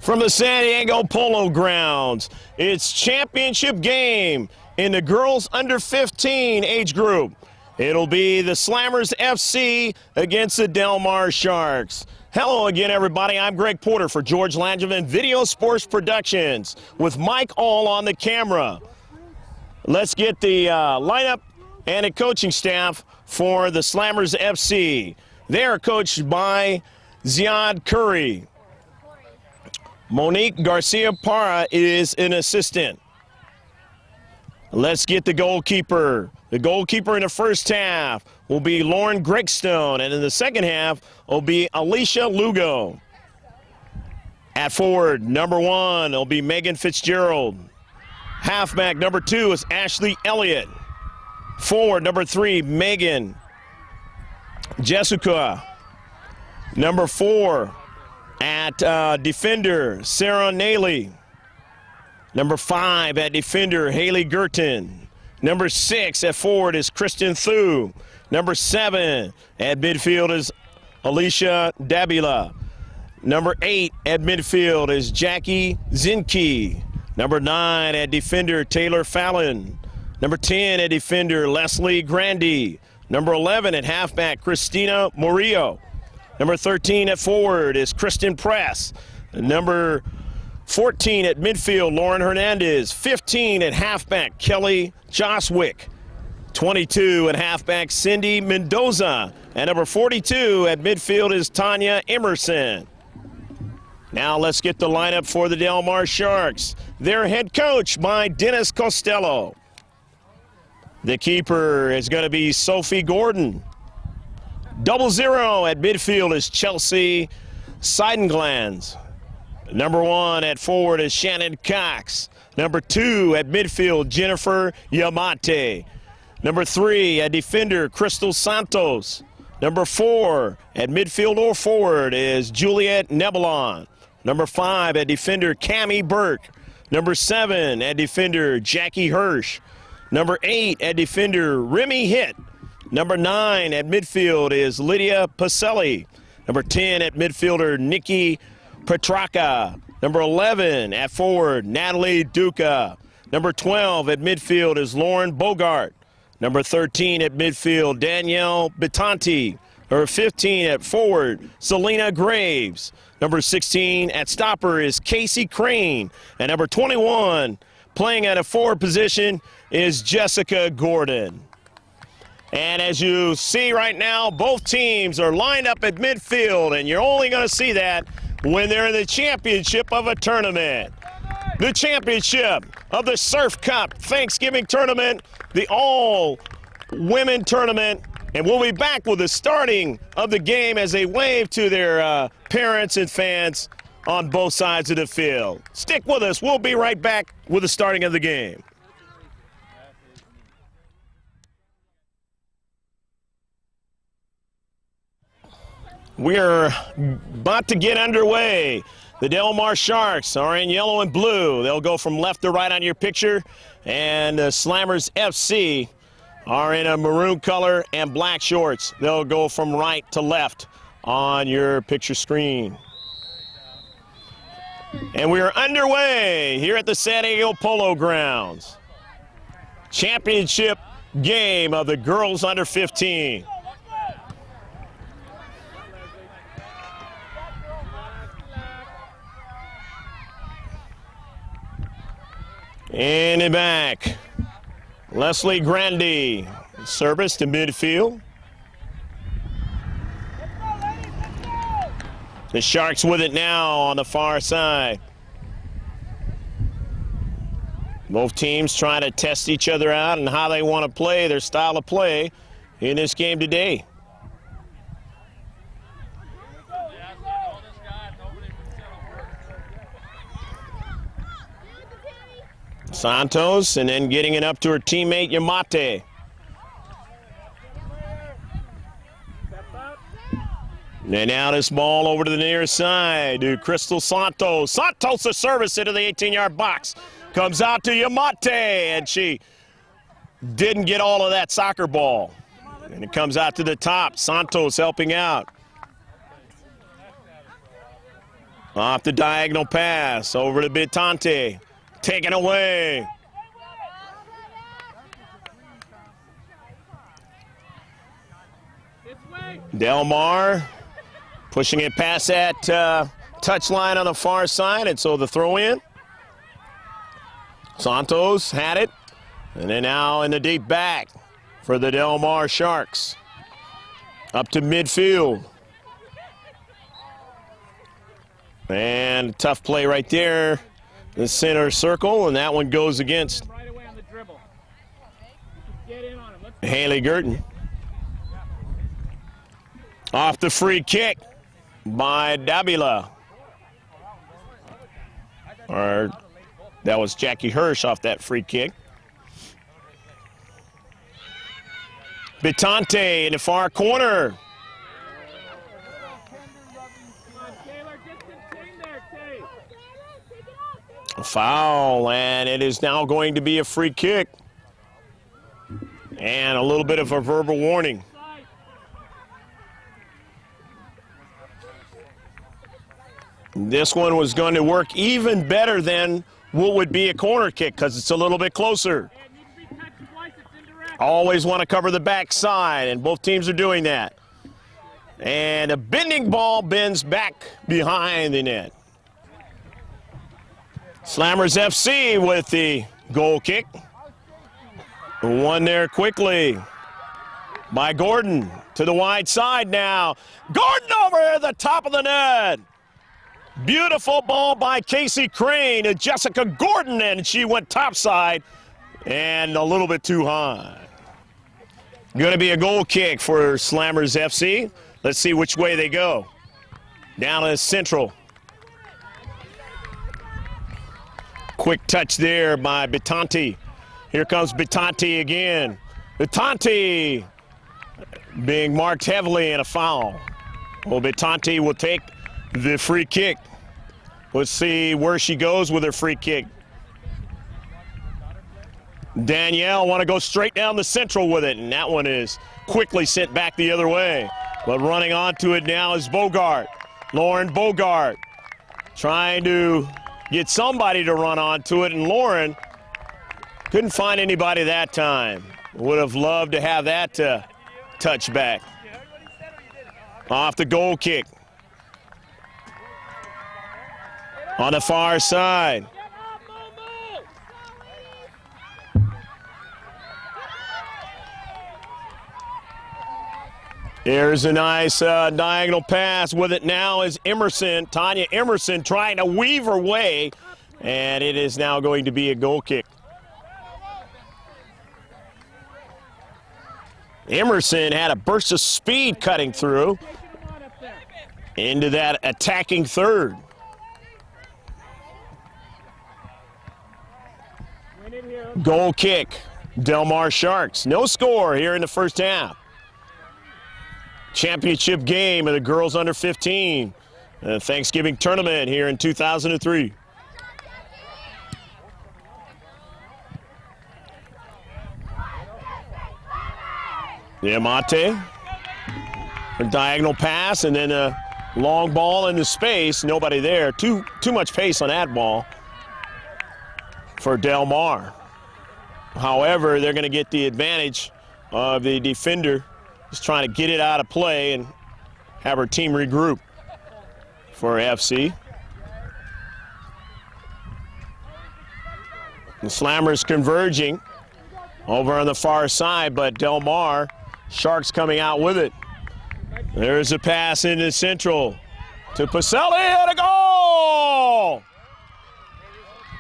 From the San Diego Polo Grounds, it's championship game in the girls under 15 age group. It'll be the Slammers FC against the Del Mar Sharks. Hello again, everybody. I'm Greg Porter for George Langevin Video Sports Productions with Mike All on the camera. Let's get the lineup and the coaching staff for the Slammers FC. They are coached by Ziad Curry. Monique Garcia-Parra is an assistant. Let's get the goalkeeper. The goalkeeper in the first half will be Lauren Gregstone, and in the second half will be Alicia Lugo. At forward, number 1 will be Megan Fitzgerald. Halfback number 2 is Ashley Elliott. Forward number 3, Megan Jessica. Number 4 at defender, Sarah Naley. Number 5 at defender, Haley Gurton. Number 6 at forward is Kristen Thu. Number 7 at midfield is Alicia Dabila. Number 8 at midfield is Jackie Zinke. Number 9 at defender, Taylor Fallon. Number 10 at defender, Leslie Grandy. Number 11 at halfback, Christina Murillo. Number 13 at forward is Kristen Press. Number 14 at midfield, Lauren Hernandez. 15 at halfback, Kelly Joswick. 22 at halfback, Cindy Mendoza. And number 42 at midfield is Tanya Emerson. Now let's get the lineup for the Del Mar Sharks. Their head coach by Dennis Costello. The keeper is going to be Sophie Gordon. 00 at midfield is Chelsea Seidenglanz. Number 1 at forward is Shannon Cox. Number 2 at midfield, Jennifer Yamate. Number 3 at defender, Crystal Santos. Number 4 at midfield or forward is Juliet Nebelon. Number 5 at defender, Cammie Burke. Number 7 at defender, Jackie Hirsch. Number 8 at defender, Remy Hitt. Number 9 at midfield is Lydia Pacelli. Number 10 at midfielder, Nikki Petraka. Number 11 at forward, Natalie Duca. Number 12 at midfield is Lauren Bogart. Number 13 at midfield, Danielle Bitanti. Number 15 at forward, Selena Graves. Number 16 at stopper is Casey Crane. And number 21, playing at a forward position, is Jessica Gordon. And as you see right now, both teams are lined up at midfield, and you're only going to see that when they're in the championship of a tournament. The championship of the Surf Cup Thanksgiving Tournament, the all-women tournament, and we'll be back with the starting of the game as they wave to their parents and fans on both sides of the field. Stick with us. We'll be right back with the starting of the game. We're about to get underway. The Del Mar Sharks are in yellow and blue. They'll go from left to right on your picture. And the Slammers FC are in a maroon color and black shorts. They'll go from right to left on your picture screen. And we are underway here at the San Diego Polo Grounds. Championship game of the girls under 15. In the back, Leslie Grandy, service to midfield. The Sharks with it now on the far side. Both teams trying to test each other out and how they want to play, their style of play in this game today. Santos, and then getting it up to her teammate Yamate. And now this ball over to the near side to Crystal Santos. Santos the service into the 18-yard box. Comes out to Yamate, and she didn't get all of that soccer ball. And it comes out to the top. Santos helping out. Off the diagonal pass, over to Bitante. Taken away. Del Mar pushing it past that touch line on the far side, and so the throw in. Santos had it, and then now in the deep back for the Del Mar Sharks. Up to midfield. And a tough play right there, the center circle, and that one goes against Haley Gurton. Off the free kick by Davila. Or that was Jackie Hirsch off that free kick. Bitante in the far corner. A foul, and it is now going to be a free kick. And a little bit of a verbal warning. This one was going to work even better than what would be a corner kick because it's a little bit closer. Always want to cover the backside, and both teams are doing that. And a bending ball bends back behind the net. Slammers FC with the goal kick. One there quickly by Gordon to the wide side now. Gordon over the top of the net. Beautiful ball by Casey Crane to Jessica Gordon, and she went topside and a little bit too high. Going to be a goal kick for Slammers FC. Let's see which way they go. Down to Central. Quick touch there by Bitante. Here comes Bitante again. Bitante being marked heavily in a foul. Well, Bitante will take the free kick. Let's see where she goes with her free kick. Danielle want to go straight down the Central with it, and that one is quickly sent back the other way. But running onto it now is Bogart. Lauren Bogart trying to get somebody to run onto it, and Lauren couldn't find anybody that time. Would have loved to have that touch back. Off the goal kick. On the far side. Here's a nice diagonal pass. With it now is Emerson. Tanya Emerson trying to weave her way, and it is now going to be a goal kick. Emerson had a burst of speed cutting through into that attacking third. Goal kick, Del Mar Sharks. No score here in the first half. Championship game of the girls under 15 Thanksgiving tournament here in 2003. Diamante, a diagonal pass, and then a long ball into space. Nobody there. Too much pace on that ball for Del Mar. However, they're going to get the advantage of the defender just trying to get it out of play and have her team regroup for FC. The Slammers converging over on the far side, but Del Mar Sharks coming out with it. There's a pass into Central to Pacelli, and a goal!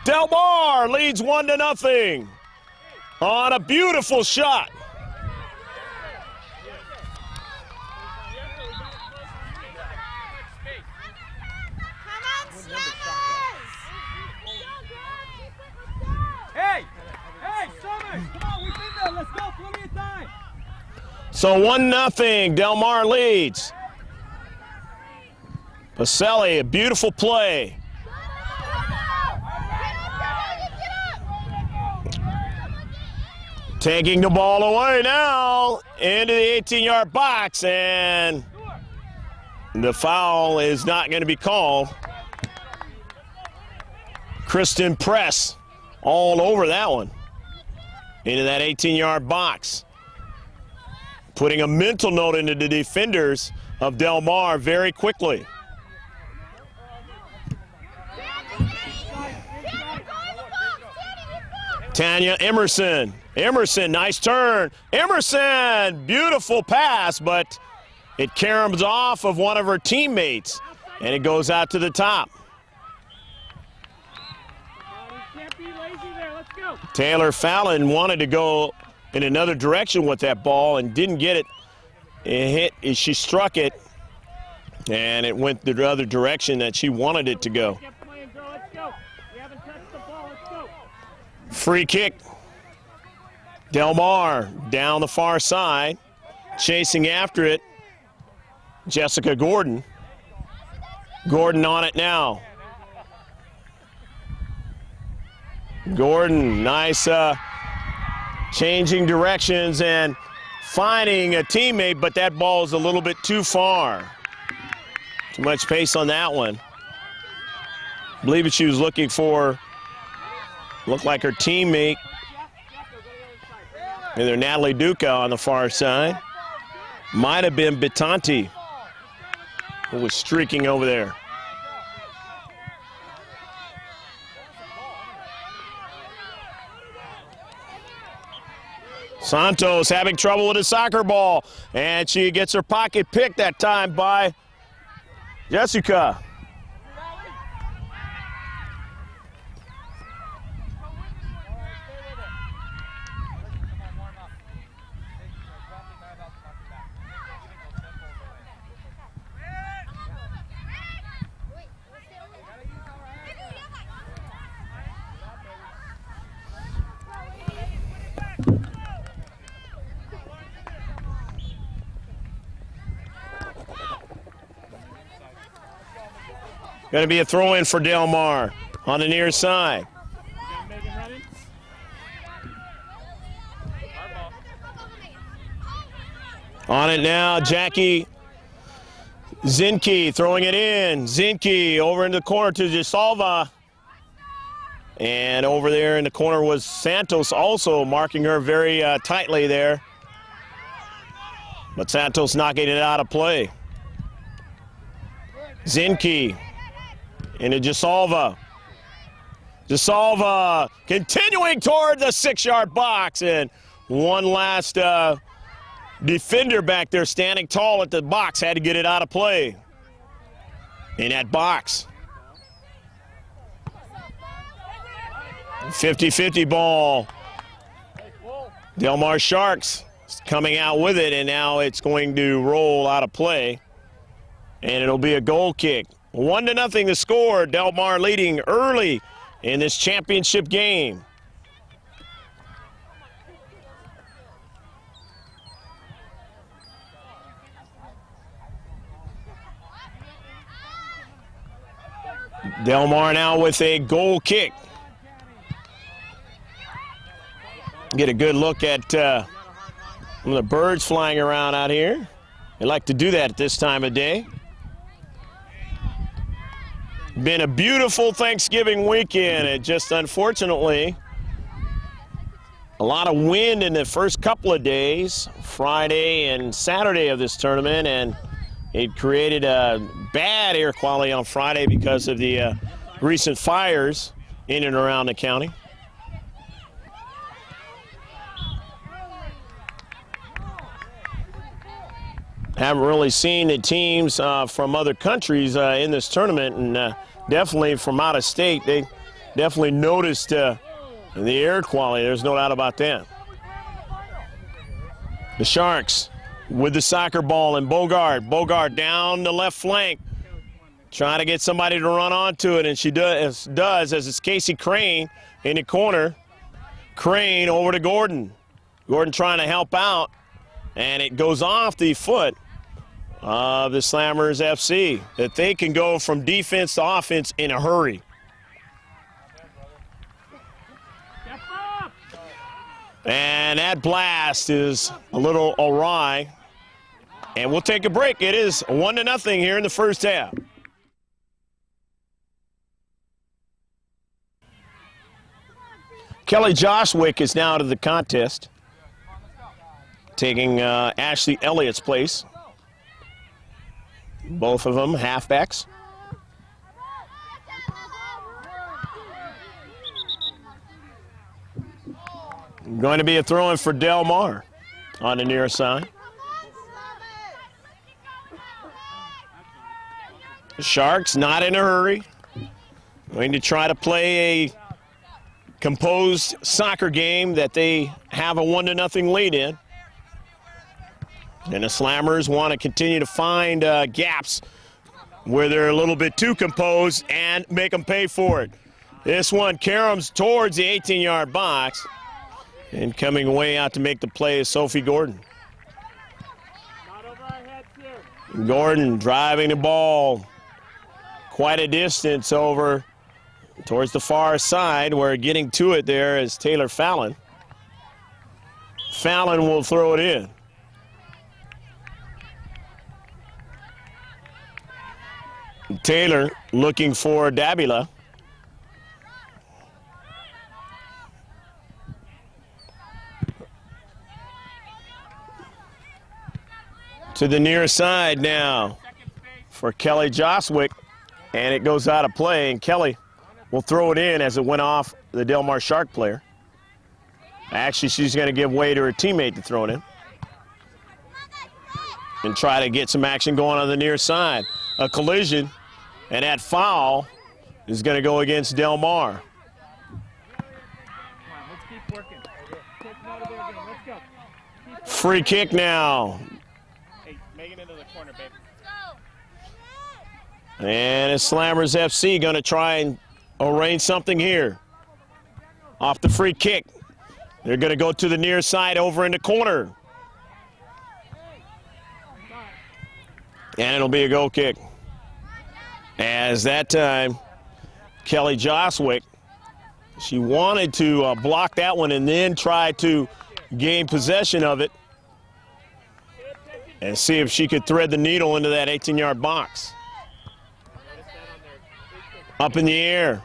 Del Mar leads 1-0 on a beautiful shot. So 1-0, Del Mar leads. Pacelli, a beautiful play. Taking the ball away now into the 18-yard box, and the foul is not going to be called. Kristen Press all over that one. Into that 18-yard box. Putting a mental note into the defenders of Del Mar very quickly. Tanya Emerson. Emerson, nice turn. Emerson, beautiful pass, but it caroms off of one of her teammates, and it goes out to the top. Taylor Fallon wanted to go in another direction with that ball and didn't get it. It hit, she struck it, and it went the other direction that she wanted it to go. Free kick. Del Mar down the far side, chasing after it. Jessica Gordon. Gordon on it now. Gordon, nice changing directions and finding a teammate, but that ball is a little bit too far. Too much pace on that one. I believe she was looking for, looked like her teammate, either Natalie Duca on the far side. Might have been Bitanti who was streaking over there. Santos having trouble with a soccer ball, and she gets her pocket picked that time by Jessica. Going to be a throw-in for Del Mar on the near side. On it now, Jackie Zinke throwing it in. Zinke over in the corner to DeSalva. And over there in the corner was Santos also marking her very tightly there. But Santos knocking it out of play. Zinke into DeSalva. DeSalva continuing toward the 6-yard box, and one last defender back there standing tall at the box had to get it out of play. In that box. 50-50 ball. Del Mar Sharks coming out with it, and now it's going to roll out of play. And it'll be a goal kick. 1-0 the score. Del Mar leading early in this championship game. Del Mar now with a goal kick. Get a good look at some of the birds flying around out here. They like to do that at this time of day. Been a beautiful Thanksgiving weekend. It just unfortunately a lot of wind in the first couple of days, Friday and Saturday of this tournament, and it created a bad air quality on Friday because of the recent fires in and around the county. Haven't really seen the teams from other countries in this tournament, and definitely from out of state, they definitely noticed the air quality. There's no doubt about that. The Sharks with the soccer ball and Bogart. Bogart down the left flank, trying to get somebody to run onto it, and she does as it's Casey Crane in the corner. Crane over to Gordon. Gordon trying to help out, and it goes off the foot of the Slammers FC, that they can go from defense to offense in a hurry. And that blast is a little awry. And we'll take a break. It is 1-0 here in the first half. Kelly Joswick is now to the contest, taking Ashley Elliott's place. Both of them halfbacks. Going to be a throw-in for Del Mar on the near side. The Sharks not in a hurry. Going to try to play a composed soccer game that they have a 1-0 lead in. And the Slammers want to continue to find gaps where they're a little bit too composed and make them pay for it. This one caroms towards the 18-yard box. And coming away out to make the play is Sophie Gordon. Gordon driving the ball quite a distance over towards the far side, where getting to it there is Taylor Fallon. Fallon will throw it in. Taylor looking for Davila. To the near side now for Kelly Joswick, and it goes out of play, and Kelly will throw it in as it went off the Del Mar Shark player. Actually, she's going to give way to her teammate to throw it in and try to get some action going on the near side. A collision, and that foul is going to go against Del Mar. Free kick now. And it's Slammers FC going to try and arrange something here. Off the free kick. They're going to go to the near side over in the corner. And it'll be a goal kick. As that time, Kelly Joswick, she wanted to block that one and then try to gain possession of it and see if she could thread the needle into that 18-yard box. Up in the air.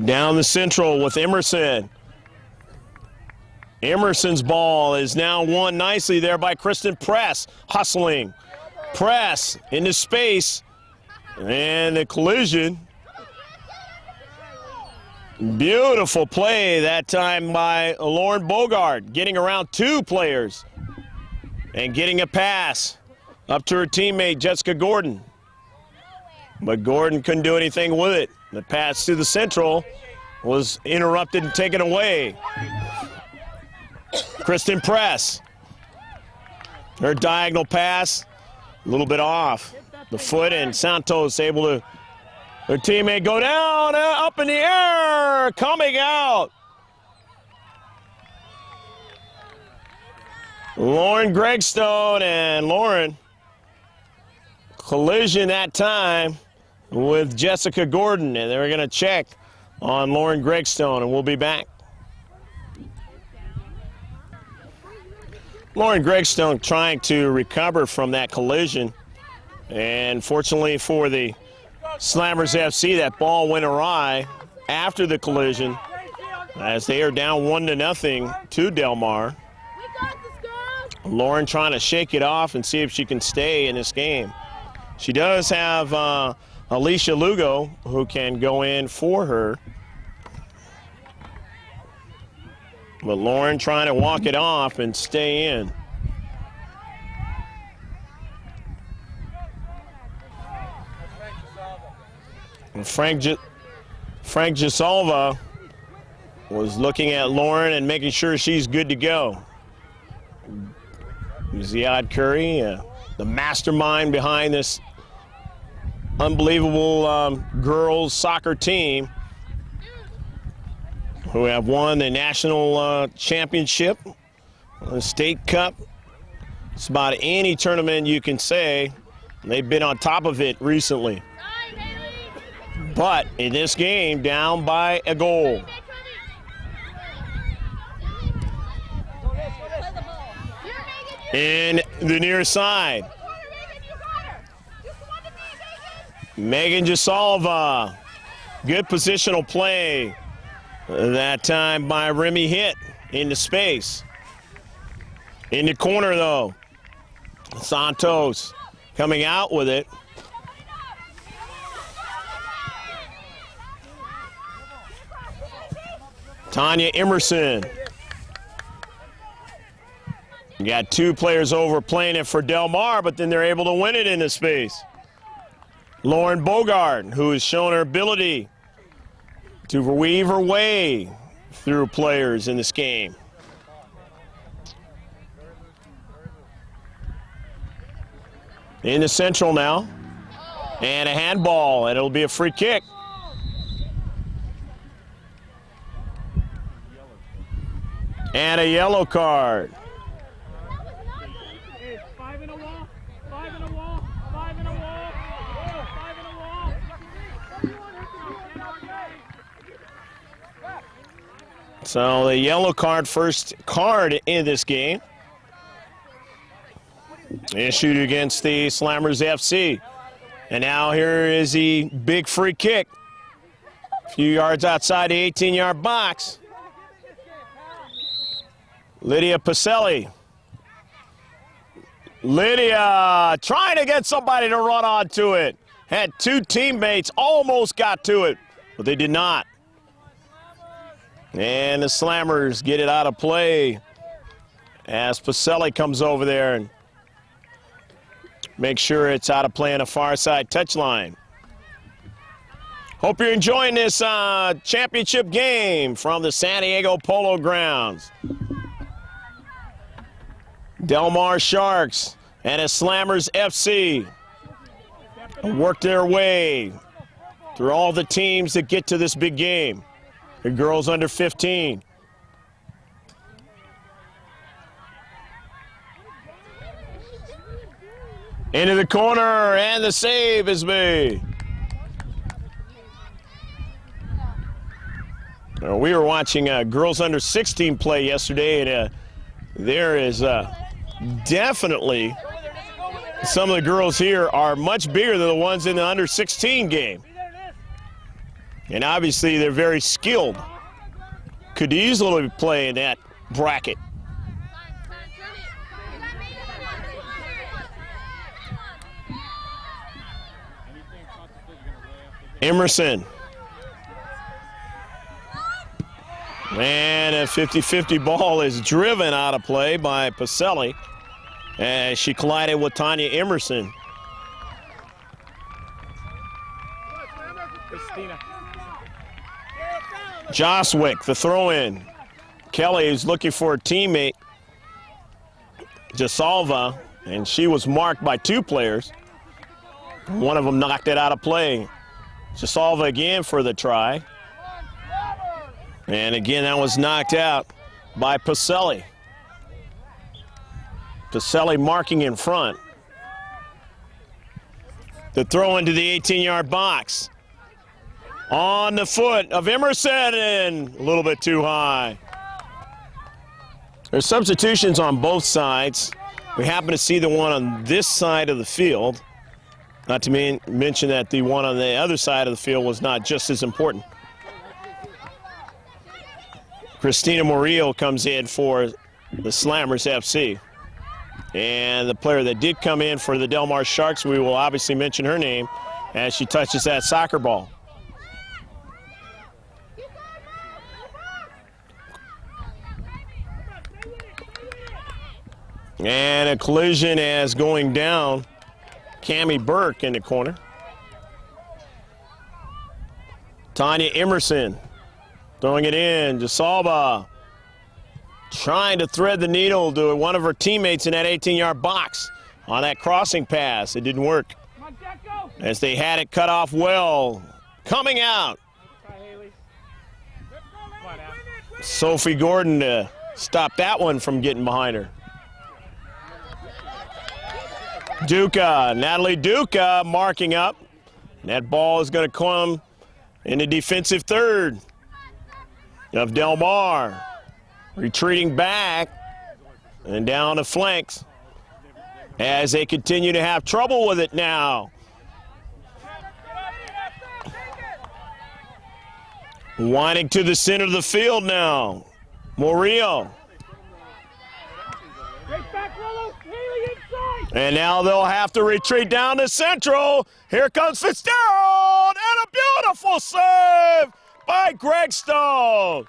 Down the central with Emerson. Emerson's ball is now won nicely there by Kristen Press. Hustling. Press into space. And the collision. Beautiful play that time by Lauren Bogart, getting around two players and getting a pass up to her teammate, Jessica Gordon. But Gordon couldn't do anything with it. The pass to the central was interrupted and taken away. Kristen Press. Her diagonal pass, a little bit off the foot, and Santos able to, her teammate go down, up in the air, coming out. Lauren Gregstone, and Lauren collision that time with Jessica Gordon, and they're going to check on Lauren Gregstone, and we'll be back. Lauren Gregstone trying to recover from that collision, and fortunately for the Slammers FC, that ball went awry after the collision as they are down 1-0 to Del Mar. Lauren trying to shake it off and see if she can stay in this game. She does have Alicia Lugo who can go in for her. But Lauren trying to walk it off and stay in. And Frank Gisalva was looking at Lauren and making sure she's good to go. Ziad Curry, the mastermind behind this unbelievable girls soccer team, who have won the national championship, the state cup. It's about any tournament you can say. They've been on top of it recently. But in this game, down by a goal. In the near side. Megan Jasalva. Good positional play. That time by Remy Hitt into space. In the corner, though. Santos coming out with it. Tanya Emerson. You got two players over playing it for Del Mar, but then they're able to win it into space. Lauren Bogart, who has shown her ability to weave her way through players in this game. In the central now. And a handball, and it'll be a free kick. And a yellow card. So the yellow card, first card in this game, issued against the Slammers FC. And now here is the big free kick. A few yards outside the 18-yard box. Lydia Pacelli. Lydia trying to get somebody to run onto it. Had two teammates, almost got to it, but they did not. And the Slammers get it out of play as Pacelli comes over there and make sure it's out of play on the far side touchline. Hope you're enjoying this championship game from the San Diego Polo Grounds. Del Mar Sharks and the Slammers FC work their way through all the teams that get to this big game. The girls under 15. Into the corner, and the save is made. We were watching girls under 16 play yesterday, and there is definitely some of the girls here are much bigger than the ones in the under 16 game. And obviously they're very skilled. Could easily play in that bracket. Emerson. And a 50-50 ball is driven out of play by Pacelli as she collided with Tanya Emerson. Christina. Joswick, the throw-in. Kelly is looking for a teammate, Jasalva, and she was marked by two players. One of them knocked it out of play. Jasalva again for the try. And again, that was knocked out by Pacelli. Pacelli marking in front. The throw into the 18-yard box. On the foot of Emerson, and a little bit too high. There's substitutions on both sides. We happen to see the one on this side of the field. Not to mention that the one on the other side of the field was not just as important. Christina Murillo comes in for the Slammers FC. And the player that did come in for the Del Mar Sharks, we will obviously mention her name as she touches that soccer ball. And a collision as going down. Cammie Burke in the corner. Tanya Emerson throwing it in. Jasalva trying to thread the needle to one of her teammates in that 18-yard box on that crossing pass. It didn't work as they had it cut off well. Coming out. Sophie Gordon to stop that one from getting behind her. Duca, Natalie Duca marking up. That ball is going to come in the defensive third of Del Mar. Retreating back and down the flanks as they continue to have trouble with it now. Winding to the center of the field now. Murillo. And now they'll have to retreat down to central. Here comes Fitzgerald, and a beautiful save by Greg Stone.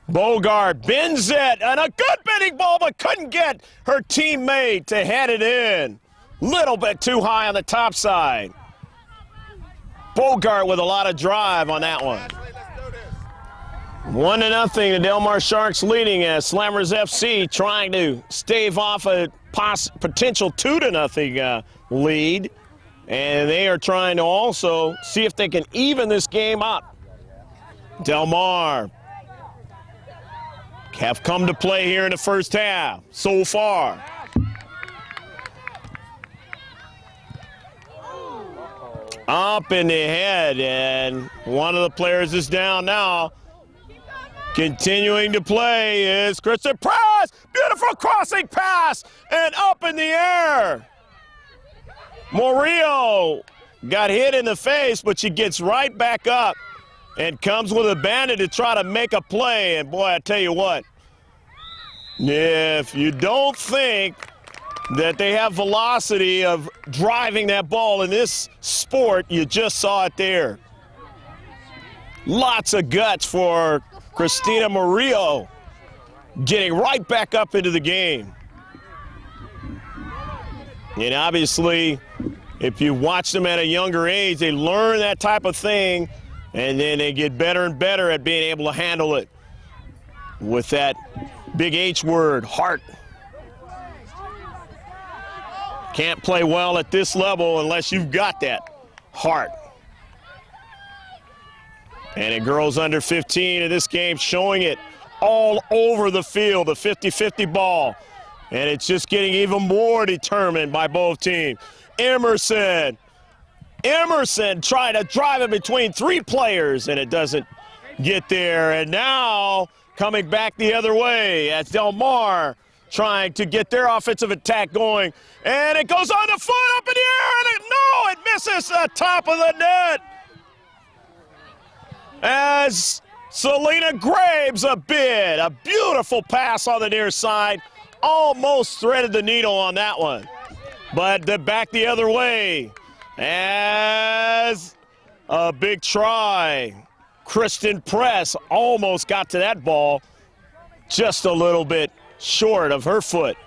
Bogart bends it, and a good bending ball, but couldn't get her teammate to head it in. Little bit too high on the top side. Bogart with a lot of drive on that one. 1-0, the Del Mar Sharks leading as Slammers FC trying to stave off a potential 2-0 lead. And they are trying to also see if they can even this game up. Del Mar have come to play here in the first half so far. Up in the head, and one of the players is down now. Continuing to play is Kristen Press. Beautiful crossing pass, and up in the air. Murillo got hit in the face, but she gets right back up and comes with a bandit to try to make a play. And boy, I tell you what, if you don't think that they have velocity of driving that ball in this sport, you just saw it there. Lots of guts for Christina Murillo, getting right back up into the game. And obviously, if you watch them at a younger age, they learn that type of thing, and then they get better and better at being able to handle it with that big H word, heart. Can't play well at this level unless you've got that heart. And it girls under 15 in this game, showing it all over the field, the 50-50 ball. And it's just getting even more determined by both teams. Emerson trying to drive it between three players, and it doesn't get there. And now coming back the other way as Del Mar trying to get their offensive attack going. And it goes on the foot up in the air, and it misses the top of the net. As Selena Graves a beautiful pass on the near side, almost threaded the needle on that one. But back the other way as a big try. Kristen Press almost got to that ball, just a little bit short of her foot.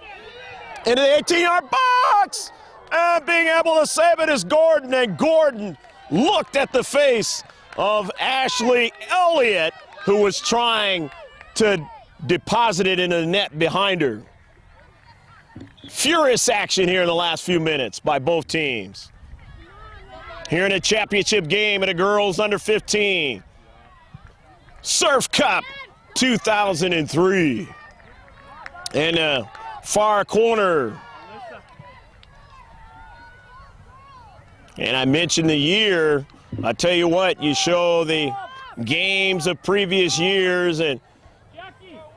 Into the 18-yard box, and being able to save it is Gordon, and Gordon looked at the face of Ashley Elliott, who was trying to deposit it into the net behind her. Furious action here in the last few minutes by both teams. Here in a championship game at a girls under 15. Surf Cup 2003. And far corner. And I mentioned the year. I tell you what, you show the games of previous years, and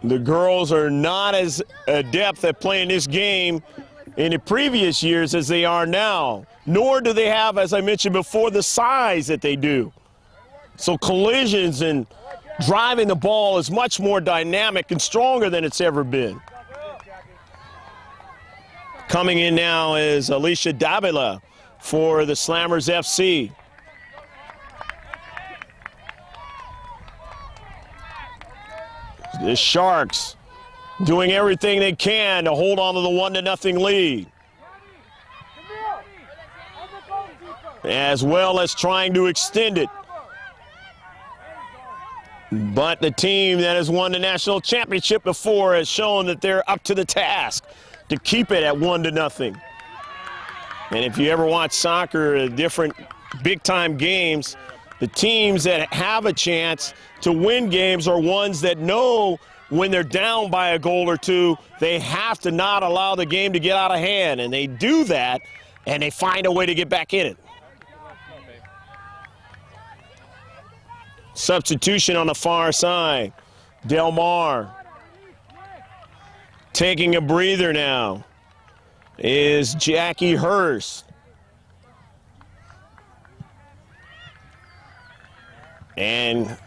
the girls are not as adept at playing this game in the previous years as they are now. Nor do they have, as I mentioned before, the size that they do. So collisions and driving the ball is much more dynamic and stronger than it's ever been. Coming in now is Alicia Davila for the Slammers FC. The Sharks doing everything they can to hold on to the 1-0 lead, as well as trying to extend it. But the team that has won the national championship before has shown that they're up to the task to keep it at 1-0. And if you ever watch soccer, different big-time games, the teams that have a chance to win games are ones that know when they're down by a goal or two, they have to not allow the game to get out of hand. And they do that, and they find a way to get back in it. Substitution on the far side. Del Mar taking a breather now is Jackie Hurst. And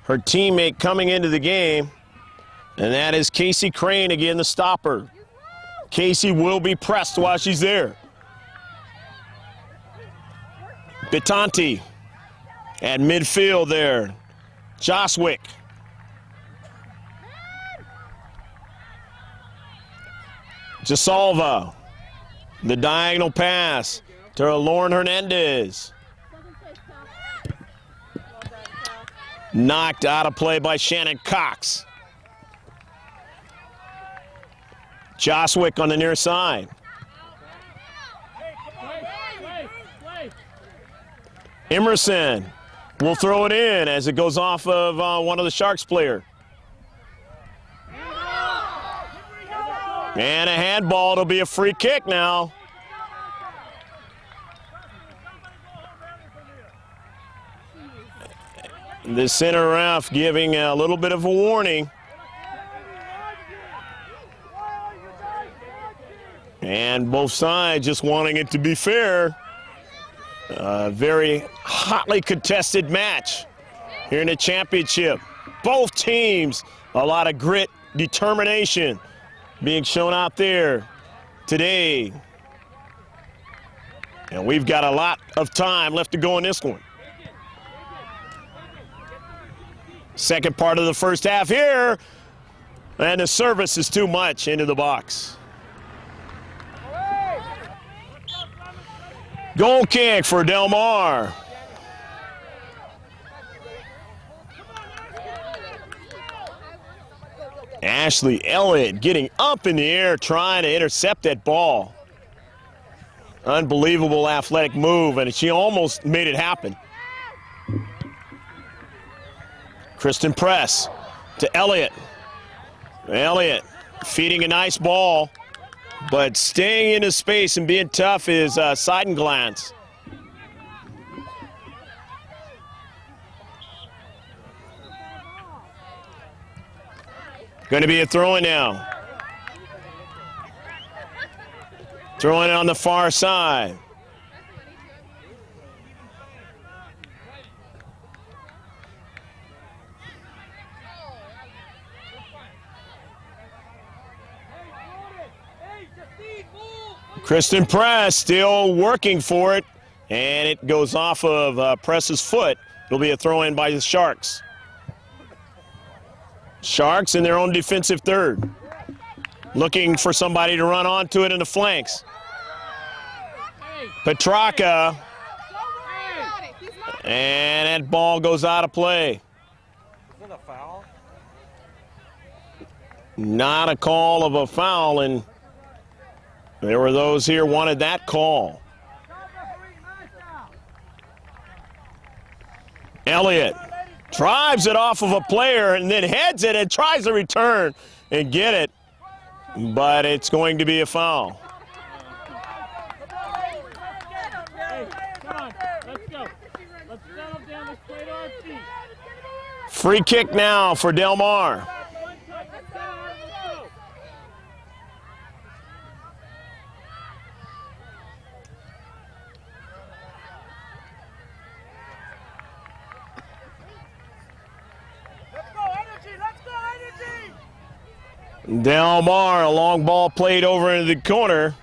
her teammate coming into the game, and that is Casey Crane again, the stopper. Casey will be pressed while she's there. Bitanti at midfield there. Joswick. Jasalva. The diagonal pass to Lauren Hernandez. Knocked out of play by Shannon Cox. Joswick on the near side. Emerson will throw it in as it goes off of one of the Sharks player. And a handball. It'll be a free kick now. The center ref giving a little bit of a warning. And both sides just wanting it to be fair. A very hotly contested match here in the championship. Both teams, a lot of grit, determination being shown out there today. And we've got a lot of time left to go in this one. Second part of the first half here, and the service is too much into the box. Goal kick for Del Mar. Ashley Elliott getting up in the air trying to intercept that ball. Unbelievable athletic move, and she almost made it happen. Kristen Press to Elliott. Elliott feeding a nice ball, but staying in his space and being tough is Seidenglanz. Going to be a throw-in now. Throwing it on the far side. Kristen Press still working for it, and it goes off of Press's foot. It'll be a throw-in by the Sharks. Sharks in their own defensive third. Looking for somebody to run onto it in the flanks. Petraka. And that ball goes out of play. Is it a foul? Not a call of a foul, and there were those here wanted that call. Elliott drives it off of a player and then heads it and tries to return and get it, but it's going to be a foul. Free kick now for Del Mar. Del Mar, a long ball played over into the corner.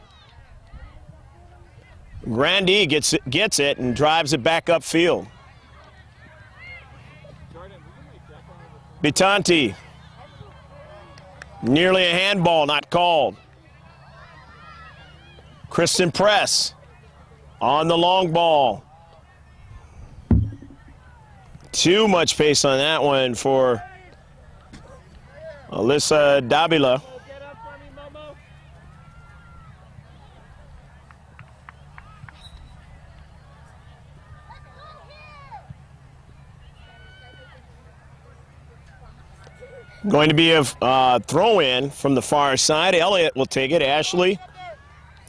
Grandee gets it and drives it back upfield. Bitanti. Nearly a handball, not called. Kristen Press on the long ball. Too much pace on that one for Alyssa Davila. Going to be a throw-in from the far side. Elliott will take it. Ashley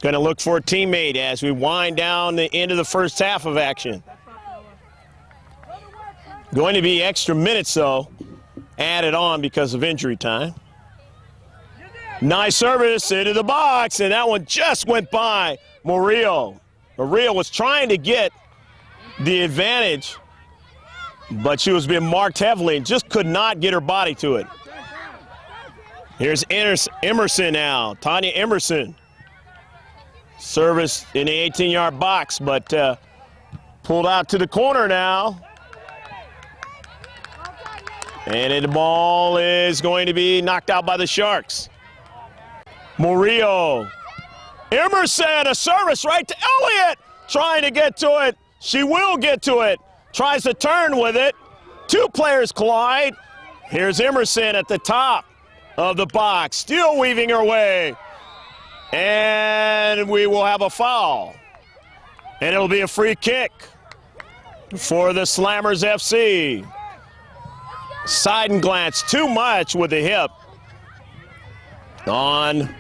going to look for a teammate as we wind down the end of the first half of action. Going to be extra minutes, though, added on because of injury time. Nice service into the box, and that one just went by Murillo. Murillo was trying to get the advantage, but she was being marked heavily and just could not get her body to it. Here's Emerson now, Tanya Emerson. Service in the 18-yard box, but pulled out to the corner now. And the ball is going to be knocked out by the Sharks. Murillo. Emerson, a service right to Elliott. Trying to get to it. She will get to it. Tries to turn with it. Two players collide. Here's Emerson at the top of the box, still weaving her way. And we will have a foul. And it'll be a free kick for the Slammers FC. Side and glance too much with the hip on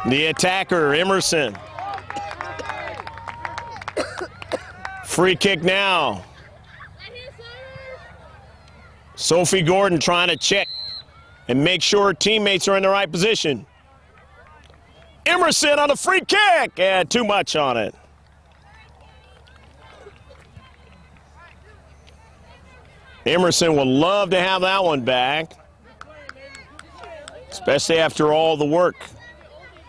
the attacker, Emerson. Free kick now. Sophie Gordon trying to check and make sure her teammates are in the right position. Emerson on the free kick, and too much on it. Emerson would love to have that one back, especially after all the work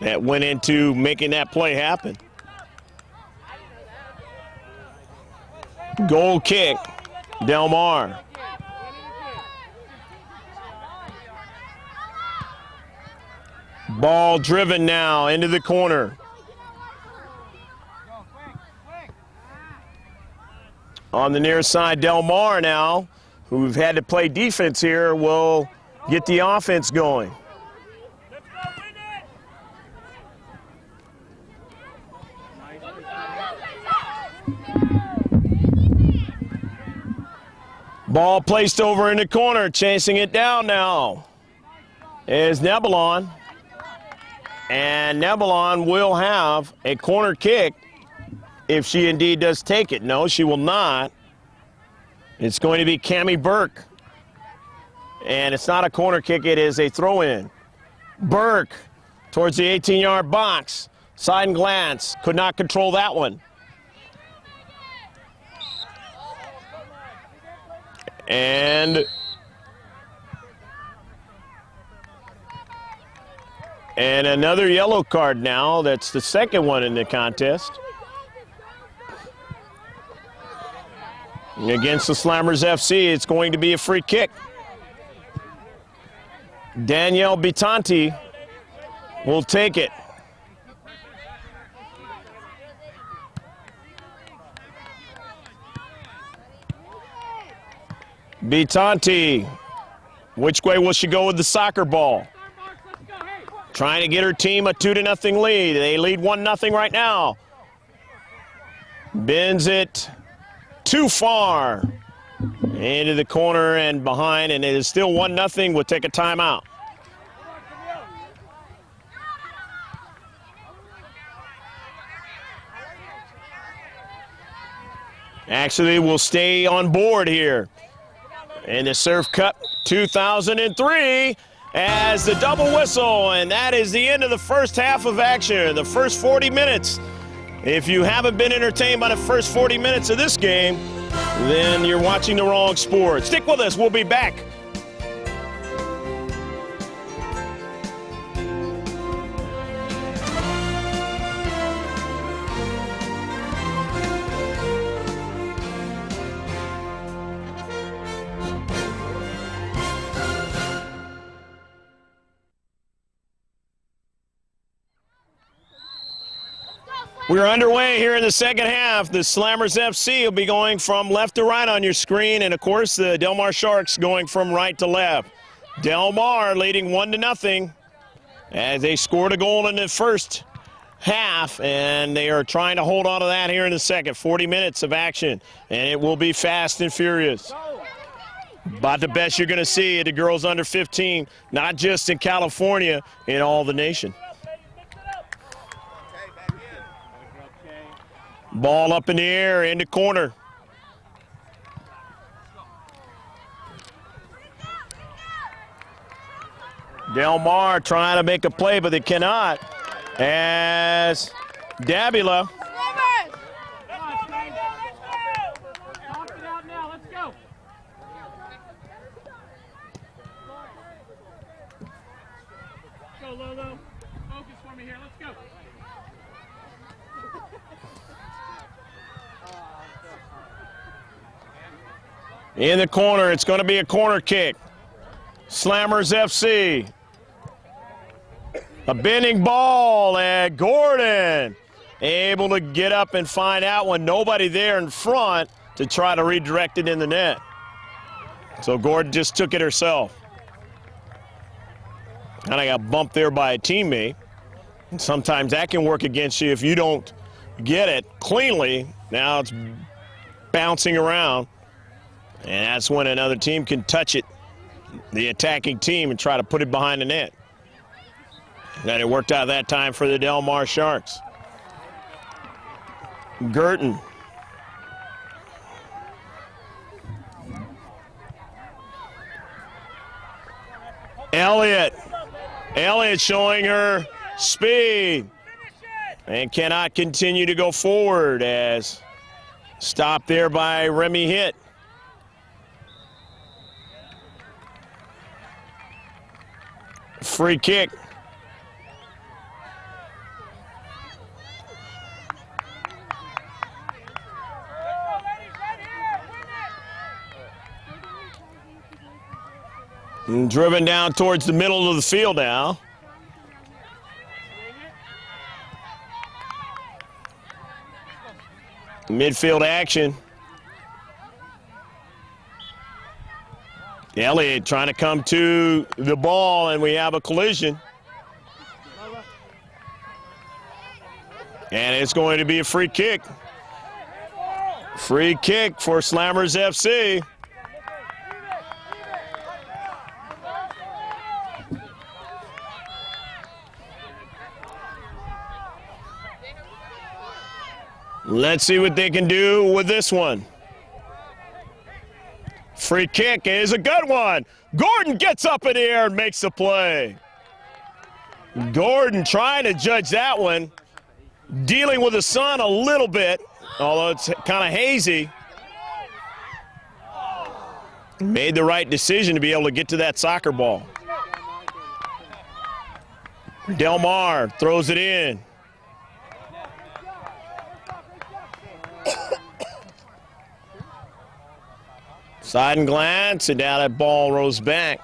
that went into making that play happen. Goal kick, Del Mar. Ball driven now into the corner. On the near side, Del Mar now, who've had to play defense here, will get the offense going. Ball placed over in the corner, chasing it down now is Nebelon. And Nebelon will have a corner kick if she indeed does take it. No, she will not. It's going to be Cammie Burke. And it's not a corner kick, it is a throw-in. Burke towards the 18-yard box. Side and glance, could not control that one. And another yellow card now. That's the second one in the contest. Against the Slammers FC, it's going to be a free kick. Danielle Bitanti will take it. Bitanti, which way will she go with the soccer ball? Trying to get her team a 2-0 lead. They lead 1-0 right now. Bends it too far into the corner and behind, and it is still 1-0. We'll take a timeout. Actually, we'll stay on board here in the Surf Cup 2003 as the double whistle, and that is the end of the first half of action, the first 40 minutes. If you haven't been entertained by the first 40 minutes of this game, then you're watching the wrong sport. Stick with us, we'll be back. We're underway here in the second half. The Slammers FC will be going from left to right on your screen, and of course the Del Mar Sharks going from right to left. Del Mar leading 1-0 as they scored a goal in the first half, and they are trying to hold on to that here in the second. 40 minutes of action, and it will be fast and furious. About the best you're going to see at the girls under 15, not just in California, in all the nation. Ball up in the air, in the corner. Del Mar trying to make a play, but they cannot. As Davila In the corner, it's going to be a corner kick. Slammers FC. A bending ball, and Gordon able to get up and find out when nobody there in front to try to redirect it in the net. So Gordon just took it herself. Kind of got bumped there by a teammate. And sometimes that can work against you if you don't get it cleanly. Now it's bouncing around. And that's when another team can touch it, the attacking team, and try to put it behind the net. And it worked out that time for the Del Mar Sharks. Girton. Elliott showing her speed and cannot continue to go forward as stopped there by Remy Hitt. Free kick. And driven down towards the middle of the field now. Midfield action. Elliott trying to come to the ball, and we have a collision. And it's going to be a free kick. Free kick for Slammers FC. Let's see what they can do with this one. Free kick is a good one. Gordon gets up in the air and makes the play. Gordon trying to judge that one. Dealing with the sun a little bit, although it's kind of hazy. Made the right decision to be able to get to that soccer ball. Del Mar throws it in. Side and glance, and now that ball rolls back.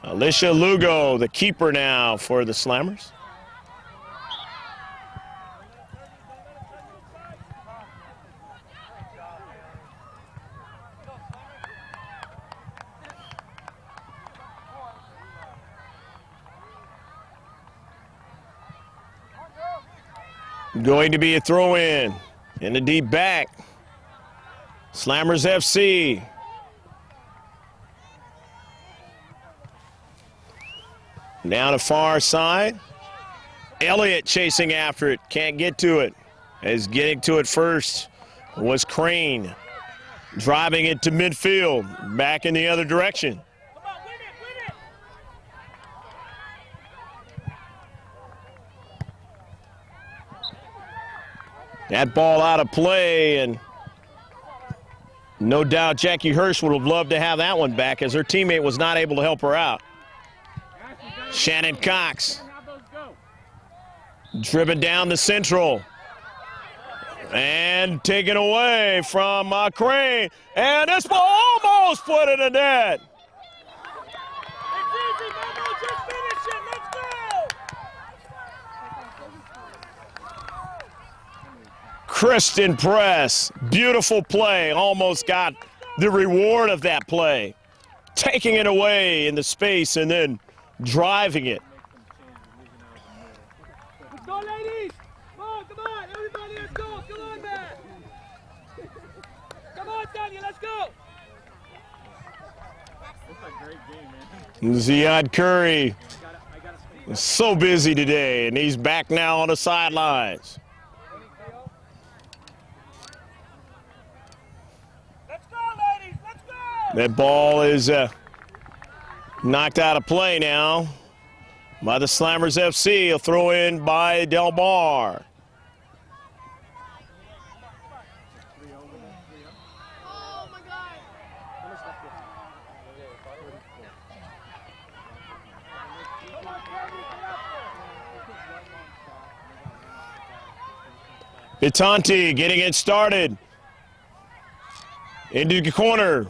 Alicia Lugo, the keeper now for the Slammers. Going to be a throw-in the deep back. Slammers FC. Down the far side. Elliott chasing after it. Can't get to it. As getting to it first was Crane. Driving it to midfield. Back in the other direction. That ball out of play, and no doubt Jackie Hirsch would have loved to have that one back as her teammate was not able to help her out. Shannon Cox. Driven down the central. And taken away from Crane. And this ball almost put in the net. Kristen Press, beautiful play, almost got the reward of that play. Taking it away in the space and then driving it. Let's go, ladies! Come on, everybody, let's go! Come on, man! Come on, Tanya, let's go! That's a great game, man. Ziad Curry is so busy today, and he's back now on the sidelines. That ball is knocked out of play now by the Slammers FC. A throw in by Del Mar. Bittanti getting it started. Into the corner.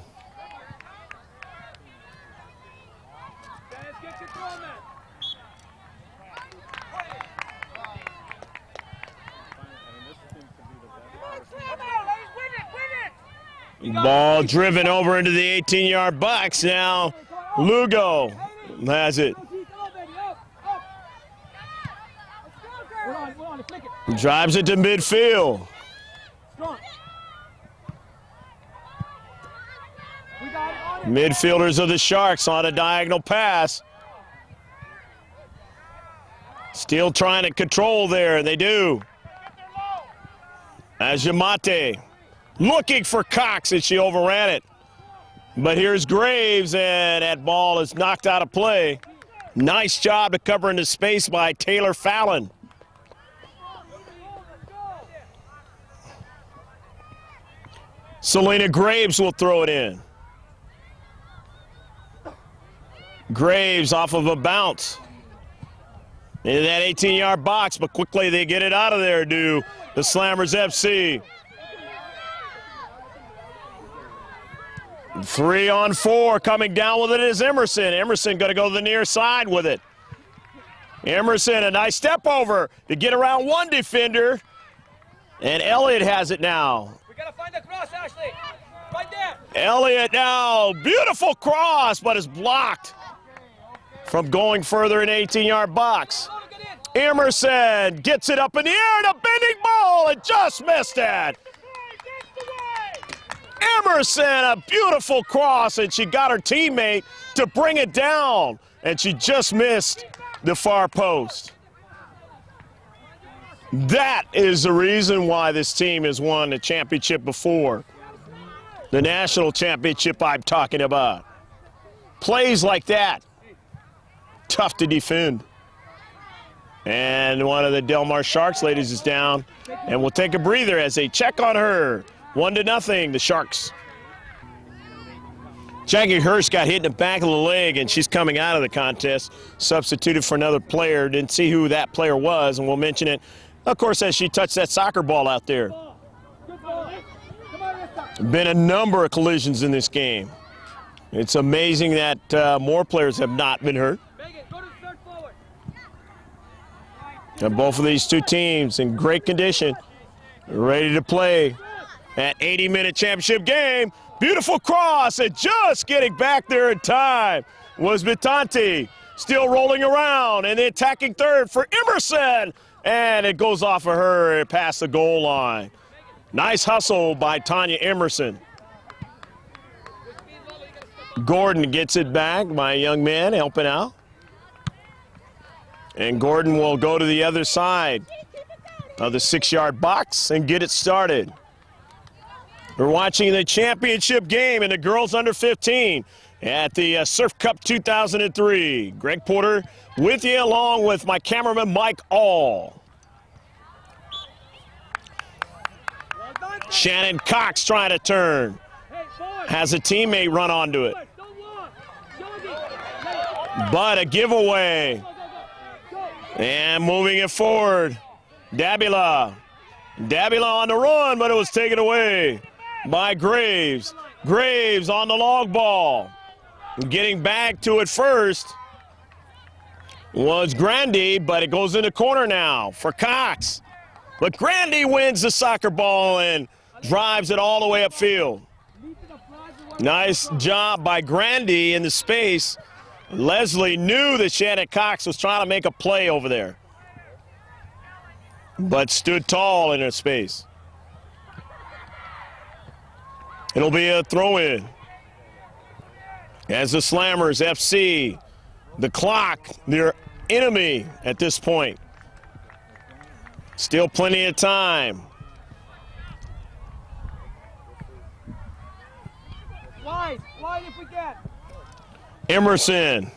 Ball driven over into the 18-yard box. Now Lugo has it. Drives it to midfield. Midfielders of the Sharks on a diagonal pass. Still trying to control there, and they do. As Yamate looking for Cox, and she overran it. But here's Graves, and that ball is knocked out of play. Nice job to cover into space by Taylor Fallon. Selena Graves will throw it in. Graves off of a bounce into that 18-yard box, but quickly they get it out of there, do the Slammers FC. 3-on-4, coming down with it is Emerson. Emerson going to go to the near side with it. Emerson, a nice step over to get around one defender, and Elliott has it now. We gotta find the cross, Ashley. Right there. Elliott now, beautiful cross, but is blocked from going further in 18-yard box. Emerson gets it up in the air, and a bending ball, and just missed it. Emerson, a beautiful cross, and she got her teammate to bring it down, and she just missed the far post. That is the reason why this team has won the championship before. The national championship I'm talking about. Plays like that. Tough to defend. And one of the Del Mar Sharks ladies is down, and we'll take a breather as they check on her. 1-0, the Sharks. Jackie Hurst got hit in the back of the leg, and she's coming out of the contest, substituted for another player. Didn't see who that player was, and we'll mention it, of course, as she touched that soccer ball out there. Been a number of collisions in this game. It's amazing that more players have not been hurt. And both of these two teams in great condition, ready to play that 80-minute championship game. Beautiful cross, and just getting back there in time was Bittanti. Still rolling around, and the attacking third for Emerson. And it goes off of her past the goal line. Nice hustle by Tanya Emerson. Gordon gets it back by a young man helping out. And Gordon will go to the other side of the 6-yard box and get it started. We're watching the championship game in the girls under 15 at the Surf Cup 2003. Greg Porter with you, along with my cameraman Mike All. Shannon Cox trying to turn. Has a teammate run onto it. But a giveaway. And moving it forward, Dabila. Dabila on the run, but it was taken away by Graves. Graves on the long ball. Getting back to it first was Grandy, but it goes in the corner now for Cox. But Grandy wins the soccer ball and drives it all the way upfield. Nice job by Grandy in the space. Leslie knew that Shannon Cox was trying to make a play over there, but stood tall in her space. It'll be a throw-in as the Slammers FC, the clock, their enemy at this point. Still plenty of time. Wide if we can. Emerson.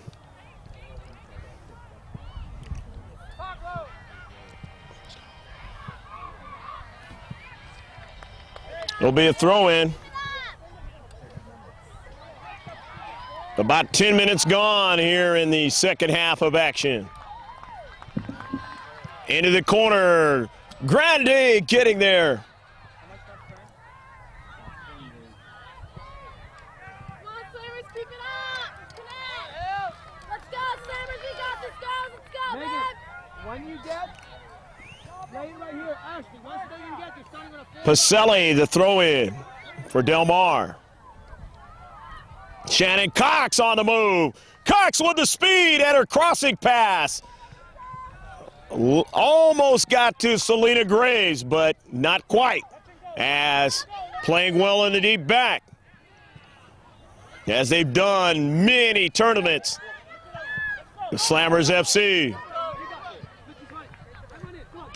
It'll be a throw-in. About 10 minutes gone here in the second half of action. Into the corner. Grande getting there. Come on, Slammers, keep it up! Connect! Let's go, Slammers, we got this, guys! Let's go, Megan, man! when you get, play it right here. Ashley, once you get, you're starting with a full. Pacelli, the throw in for Del Mar. Shannon Cox on the move. Cox with the speed and her crossing pass. Almost got to Selena Graves, but not quite, as playing well in the deep back, as they've done many tournaments. The Slammers FC.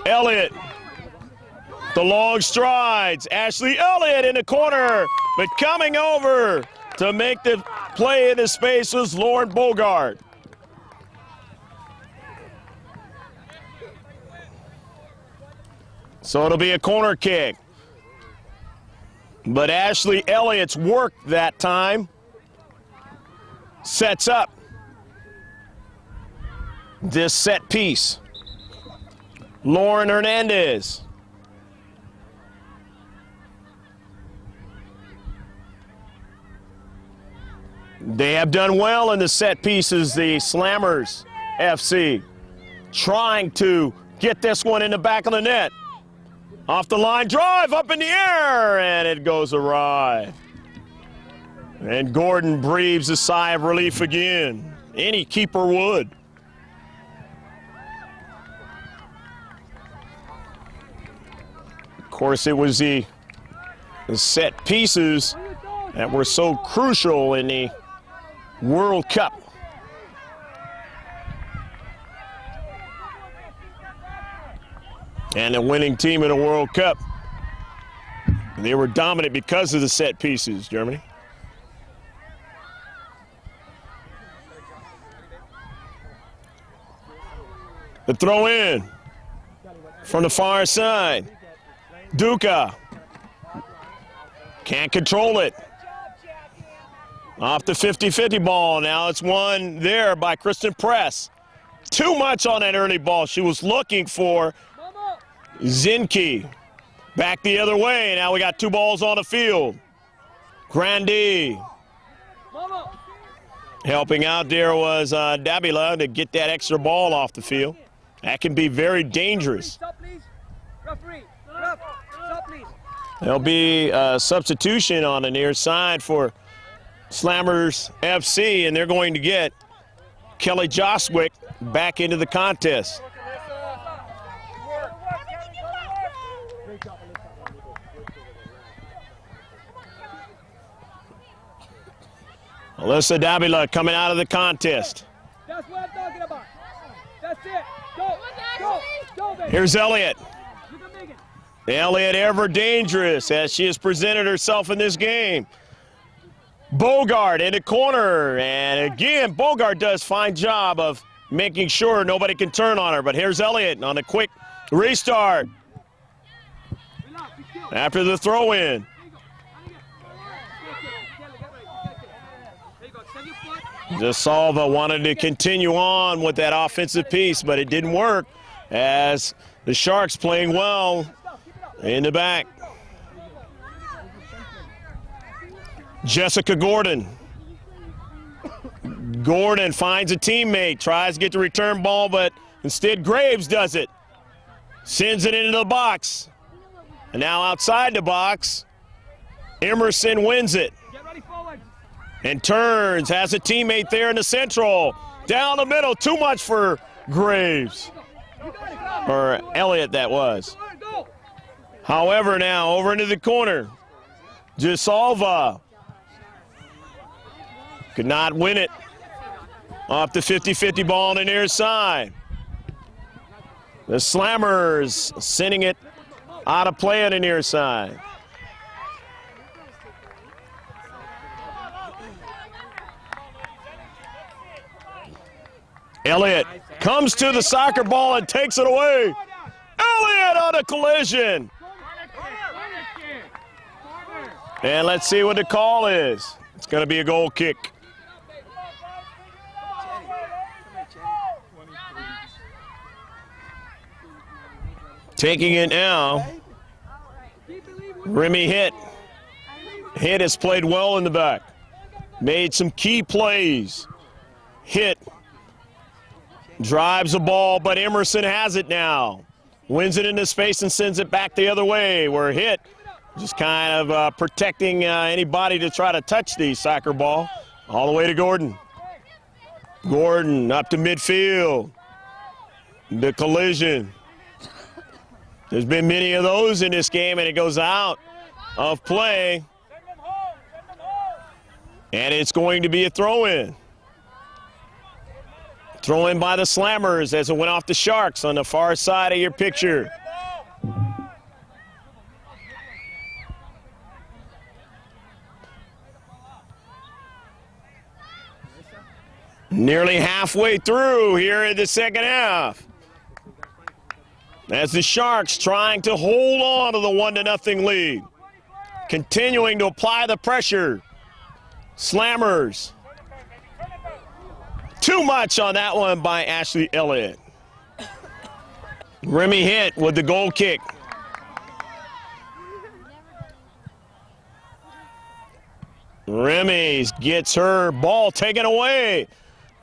Elliott, the long strides. Ashley Elliott in the corner, but coming over to make the play in the space was Lauren Bogart. So it'll be a corner kick. But Ashley Elliott's work that time sets up this set piece. Lauren Hernandez. They have done well in the set pieces, the Slammers FC, trying to get this one in the back of the net. Off the line drive, up in the air, and it goes awry. And Gordon breathes a sigh of relief again. Any keeper would. Of course, it was the set pieces that were so crucial in the World Cup. And the winning team in the World Cup, they were dominant because of the set pieces, Germany. The throw in from the far side. Duca can't control it. Off the 50-50 ball. Now it's won there by Kristen Press. Too much on that early ball. She was looking for Zinke. Back the other way. Now we got two balls on the field. Grande. Helping out there was Davila to get that extra ball off the field. That can be very dangerous. There'll be a substitution on the near side for Slammers FC, and they're going to get Kelly Joswick back into the contest. Alyssa Davila coming out of the contest. That's what I'm talking about. That's it. Go, go, go, baby. Here's Elliott. Look at Megan. Elliott ever dangerous as she has presented herself in this game. Bogart in the corner, and again, Bogart does a fine job of making sure nobody can turn on her, but here's Elliott on a quick restart after the throw-in. DeSalva wanted to continue on with that offensive piece, but it didn't work as the Sharks playing well in the back. Jessica Gordon. Gordon finds a teammate, tries to get the return ball, but instead Graves does it. Sends it into the box. And now outside the box, Emerson wins it. Get ready forward. And turns, has a teammate there in the central. Down the middle, too much for Graves. Or Elliott, that was. However, now over into the corner. DeSalva could not win it. Off the 50-50 ball on the near side. The Slammers sending it out of play on the near side. Elliott comes to the soccer ball and takes it away. Elliott on a collision. And let's see what the call is. It's going to be a goal kick. Taking it now. Remy hit. Hit has played well in the back. Made some key plays. Hit. Drives the ball, but Emerson has it now. Wins it into space and sends it back the other way. Where Hit just kind of protecting anybody to try to touch the soccer ball. All the way to Gordon. Gordon up to midfield. The collision. There's been many of those in this game, and it goes out of play. And it's going to be a throw-in. Throw-in by the Slammers as it went off the Sharks on the far side of your picture. Nearly halfway through here in the second half. As the Sharks trying to hold on to the 1-0 lead. Continuing to apply the pressure. Slammers. Too much on that one by Ashley Elliott. Remy Hit with the goal kick. Remy gets her ball taken away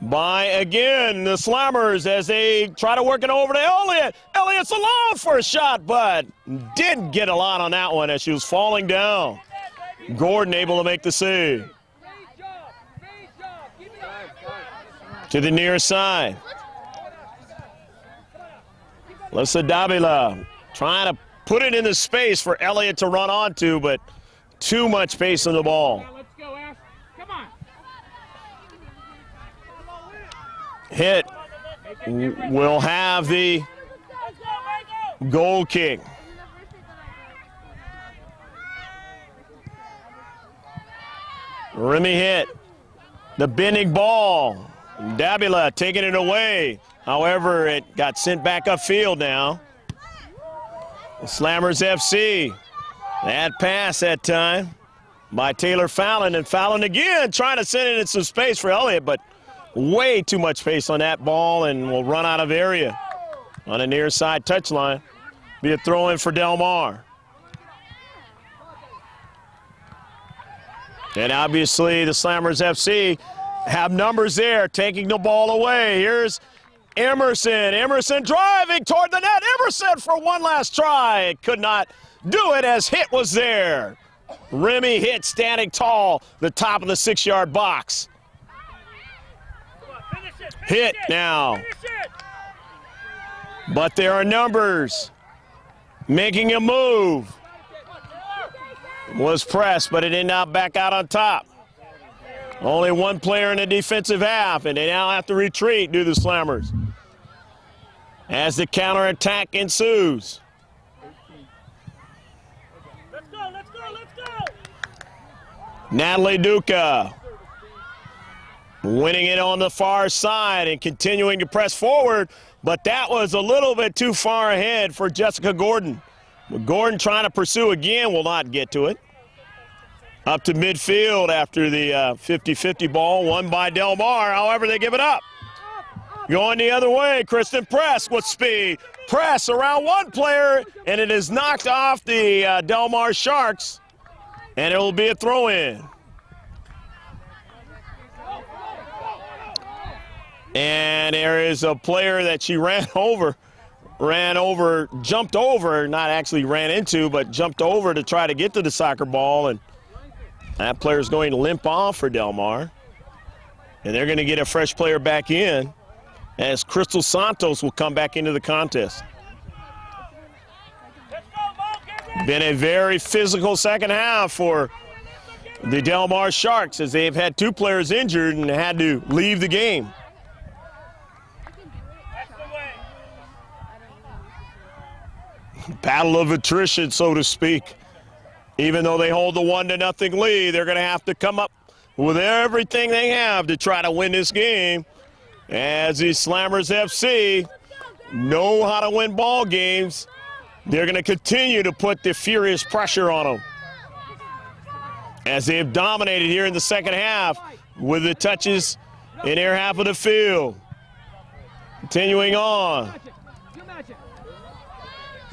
by, again, the Slammers as they try to work it over to Elliott. Elliott's alone for a shot, but didn't get a lot on that one as she was falling down. Gordon able to make the save. To the near side. Lissa Davila trying to put it in the space for Elliott to run onto, but too much pace on the ball. Hit will have the goal kick. Remy Hit. The bending ball. Davila taking it away. However, it got sent back upfield now. Slammers FC. That pass that time by Taylor Fallon. And Fallon again trying to send it in some space for Elliott, but way too much pace on that ball and will run out of area on the near side touchline. Be a throw in for Del Mar. And obviously the Slammers FC have numbers there, taking the ball away. Here's Emerson. Emerson driving toward the net. Emerson for one last try. Could not do it as Hit was there. Remy Hit standing tall, the top of the 6-yard box. Hit now. But there are numbers making a move. Was pressed, but it did not back out on top. Only one player in the defensive half, and they now have to retreat due to the Slammers. As the counterattack ensues. Let's go, let's go, let's go! Natalie Duca winning it on the far side and continuing to press forward, but that was a little bit too far ahead for Jessica Gordon. But Gordon trying to pursue again will not get to it. Up to midfield after the 50-50 ball won by Del Mar. However, they give it up. Going the other way, Kristen Press with speed. Press around one player, and it is knocked off the Del Mar Sharks, and it will be a throw-in. And there is a player that she jumped over, not actually ran into, but jumped over to try to get to the soccer ball, and that player is going to limp off for Del Mar. And they're going to get a fresh player back in as Crystal Santos will come back into the contest. Been a very physical second half for the Del Mar Sharks as they've had two players injured and had to leave the game. Battle of attrition, so to speak. Even though they hold the 1-0 lead, they're going to have to come up with everything they have to try to win this game. As the Slammers FC know how to win ball games, they're going to continue to put the furious pressure on them. As they have dominated here in the second half with the touches in their half of the field. Continuing on.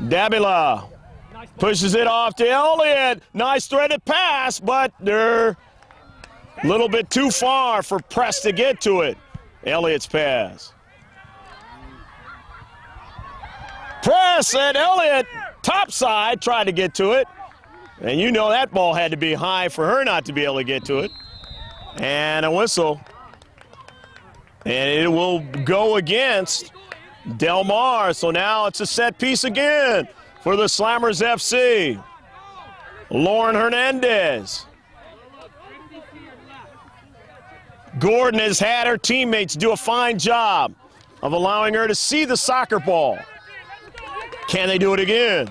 Davila pushes it off to Elliott. Nice threaded pass, but they're a little bit too far for Press to get to it. Elliott's pass. Press and Elliott, topside, tried to get to it. And you know that ball had to be high for her not to be able to get to it. And a whistle. And it will go against Del Mar. So now it's a set piece again for the Slammers FC. Lauren Hernandez. Gordon has had her teammates do a fine job of allowing her to see the soccer ball. Can they do it again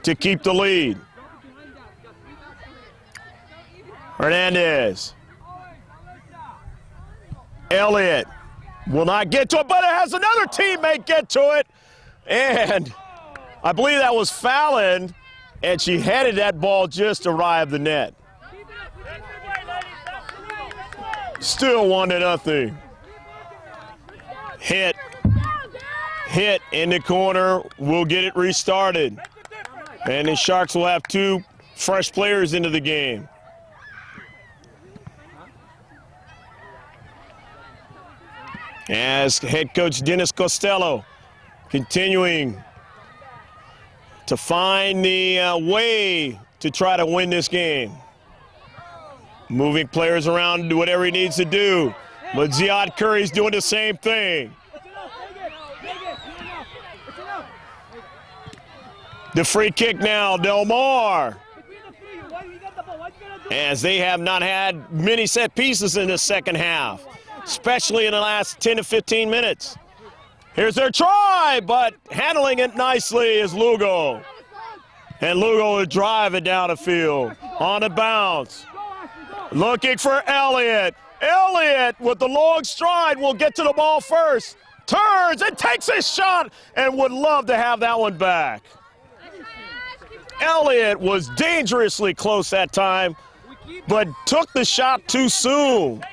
to keep the lead? Hernandez. Elliott will not get to it, but it has another teammate get to it. And I believe that was Fallon, and she headed that ball just awry of the net. Still 1-0. Hit in the corner. We'll get it restarted. And the Sharks will have 2 fresh players into the game. As head coach Dennis Costello continuing to find the way to try to win this game. Moving players around to do whatever he needs to do. But Ziad Curry's doing the same thing. The free kick now, Del Mar. As they have not had many set pieces in the second half, especially in the last 10 to 15 minutes. Here's their try, but handling it nicely is Lugo. And Lugo will drive it down the field on a bounce. Looking for Elliott. Elliott with the long stride will get to the ball first. Turns and takes a shot and would love to have that one back. Elliott was dangerously close that time, but took the shot too soon.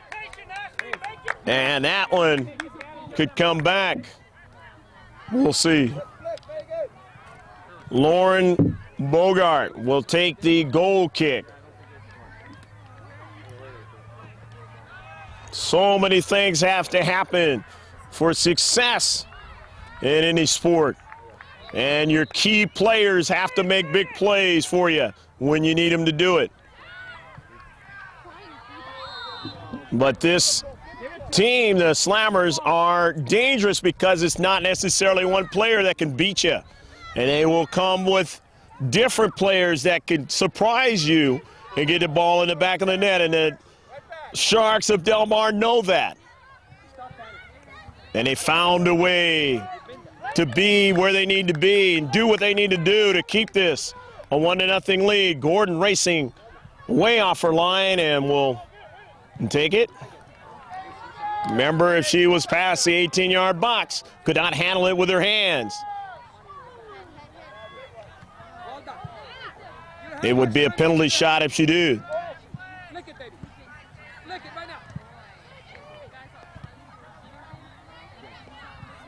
And that one could come back. We'll see. Lauren Bogart will take the goal kick. So many things have to happen for success in any sport. And your key players have to make big plays for you when you need them to do it. But this team, the Slammers, are dangerous because it's not necessarily one player that can beat you. And they will come with different players that can surprise you and get the ball in the back of the net. And the Sharks of Del Mar know that. And they found a way to be where they need to be and do what they need to do to keep this a 1-0 lead. Gordon racing way off her line and will take it. Remember, if she was past the 18-yard box, could not handle it with her hands. It would be a penalty shot if she did.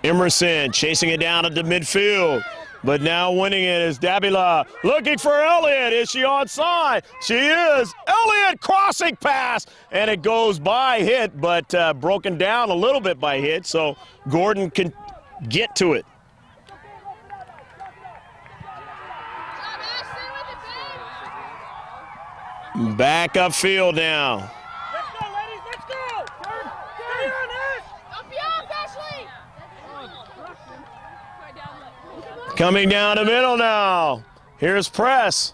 Emerson chasing it down at the midfield, but now winning it is Davila. Looking for Elliott. Is she onside? She is. Elliott crossing pass, and it goes by Hit, but broken down a little bit by Hit, so Gordon can get to it. Back upfield now. Let's go, ladies, let's go! Stay on this! Up you up, Ashley! Coming down the middle now. Here's Press.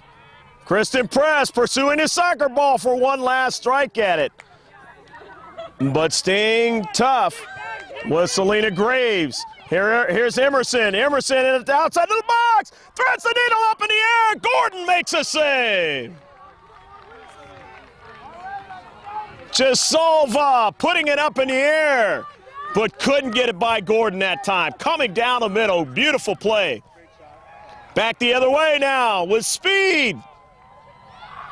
Kristen Press pursuing his soccer ball for one last strike at it. But staying tough was Selena Graves. Here's Emerson. Emerson at the outside of the box. Threads the needle up in the air. Gordon makes a save. Chisolva putting it up in the air, but couldn't get it by Gordon that time. Coming down the middle, beautiful play. Back the other way now with speed.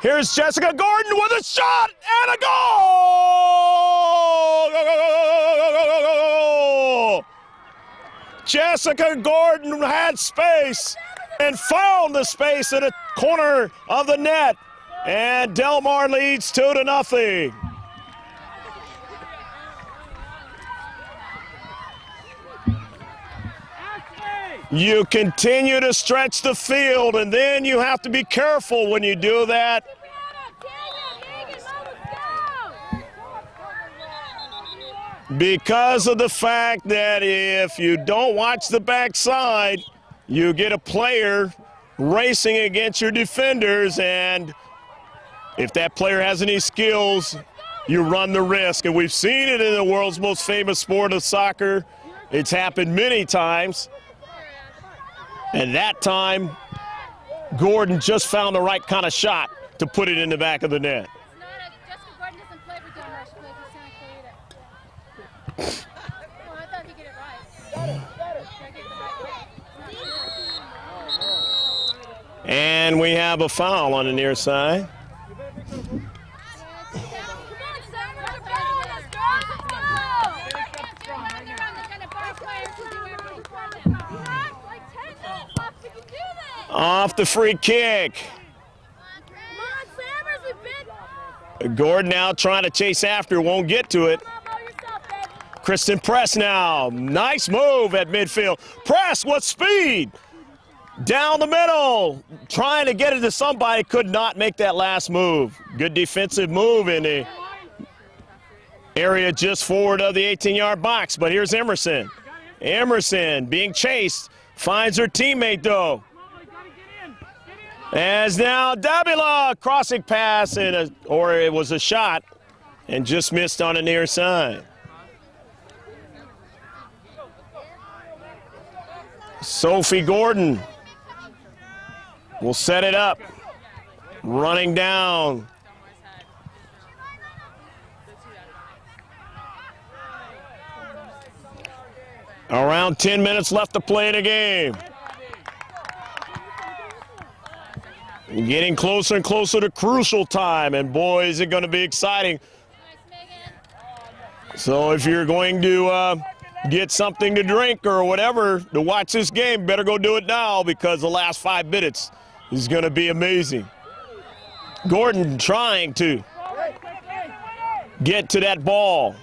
Here's Jessica Gordon with a shot and a goal! Jessica Gordon had space and found the space in the corner of the net. And Del Mar leads 2-0. You continue to stretch the field, and then you have to be careful when you do that. Because of the fact that if you don't watch the backside, you get a player racing against your defenders, and if that player has any skills, you run the risk. And we've seen it in the world's most famous sport of soccer. It's happened many times. And that time, Gordon just found the right kind of shot to put it in the back of the net. Jessica Gordon doesn't play for Del Mar, she plays for Santa Clarita. Oh, I thought he get it right. And we have a foul on the near side. Off the free kick. Gordon now trying to chase after, won't get to it. Kristen Press now. Nice move at midfield. Press with speed. Down the middle. Trying to get it to somebody, could not make that last move. Good defensive move in the area just forward of the 18-yard box. But here's Emerson. Emerson being chased. Finds her teammate though. As now Davila crossing pass, or it was a shot, and just missed on the near side. Sophie Gordon will set it up, running down. Around 10 minutes left to play in the game. Getting closer and closer to crucial time, and boy, is it going to be exciting. So if you're going to get something to drink or whatever to watch this game, better go do it now, because the last 5 minutes is going to be amazing. Gordon trying to get to that ball.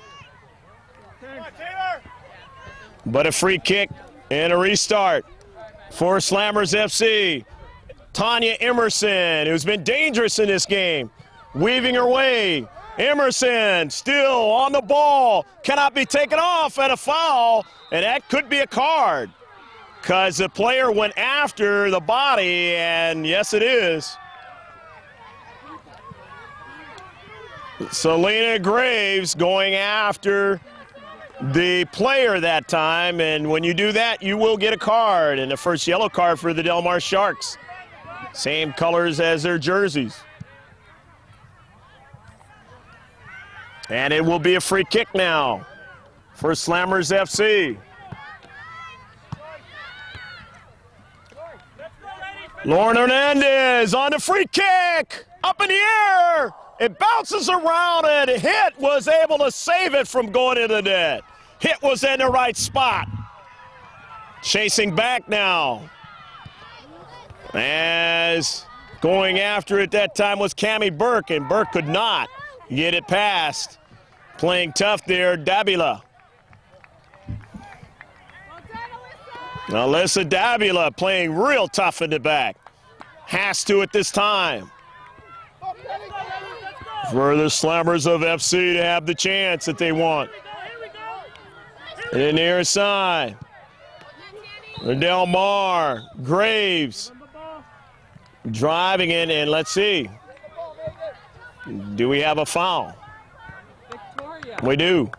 But a free kick and a restart for Slammers FC. Tanya Emerson, who's been dangerous in this game, weaving her way. Emerson still on the ball, cannot be taken off, at a foul, and that could be a card because the player went after the body, and yes, it is. Selena Graves going after the player that time, and when you do that, you will get a card, and the first yellow card for the Del Mar Sharks. Same colors as their jerseys. And it will be a free kick now for Slammers FC. Lauren Hernandez on the free kick, up in the air. It bounces around, and Hit was able to save it from going into the net. Hit was in the right spot. Chasing back now. As going after it that time was Cammie Burke, and Burke could not get it past. Playing tough there, Davila. Alyssa Davila playing real tough in the back. Has to at this time. For the Slammers of FC to have the chance that they want. And the near side. Del Mar, Graves. Driving in, and let's see. Do we have a foul? We do.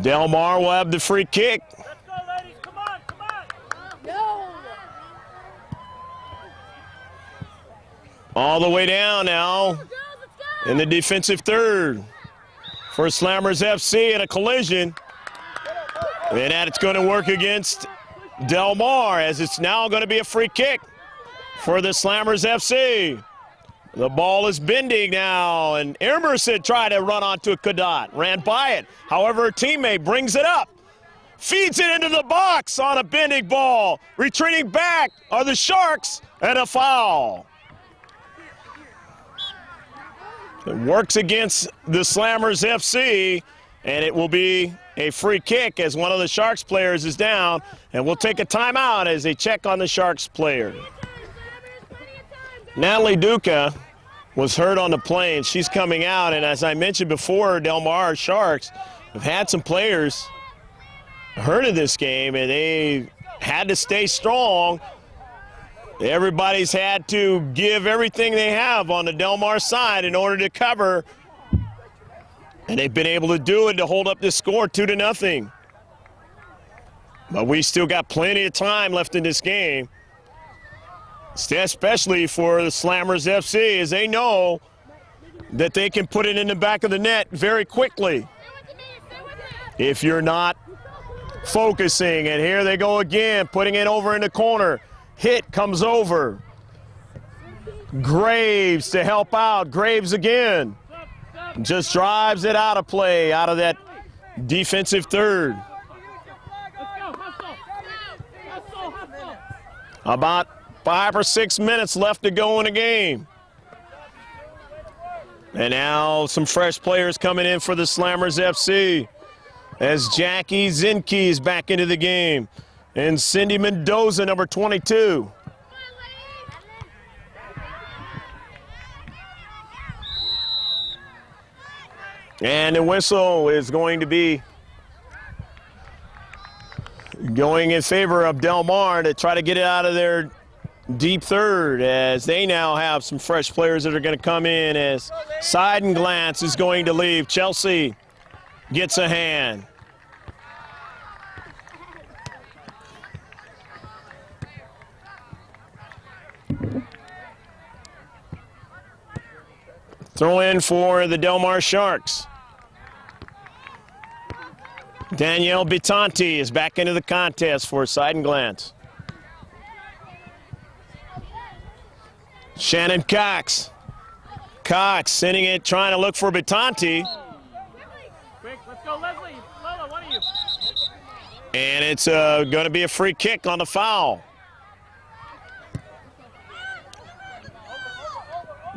Del Mar will have the free kick. Let's go, ladies. Come on, come on. No. All the way down now in the defensive third for Slammers FC in a collision. And that it's going to work against Del Mar, as it's now going to be a free kick for the Slammers FC. The ball is bending now, and Emerson tried to run onto a Cadet, ran by it. However, a teammate brings it up, feeds it into the box on a bending ball. Retreating back are the Sharks, and a foul. It works against the Slammers FC, and it will be a free kick as one of the Sharks players is down, and we'll take a timeout as they check on the Sharks player. Natalie Duca was hurt on the plane. She's coming out, and as I mentioned before, Del Mar Sharks have had some players hurt in this game, and they had to stay strong. Everybody's had to give everything they have on the Del Mar side in order to cover, and they've been able to do it to hold up this score 2-0. But we still got plenty of time left in this game, especially for the Slammers FC, as they know that they can put it in the back of the net very quickly if you're not focusing. And here they go again, putting it over in the corner. Hit comes over. Graves to help out. Graves again. Just drives it out of play, out of that defensive third. About 5 or 6 minutes left to go in the game. And now some fresh players coming in for the Slammers FC as Jackie Zinke is back into the game. And Cindy Mendoza, number 22. And the whistle is going to be going in favor of Del Mar to try to get it out of their deep third, as they now have some fresh players that are going to come in, as Seidenglantz is going to leave. Chelsea gets a hand. Throw in for the Del Mar Sharks. Danielle Bitanti is back into the contest for Seidenglantz. Shannon Cox. Cox sending it, trying to look for Bitanti. Quick, let's go, Leslie. Lola, one of you. And it's going to be a free kick on the foul.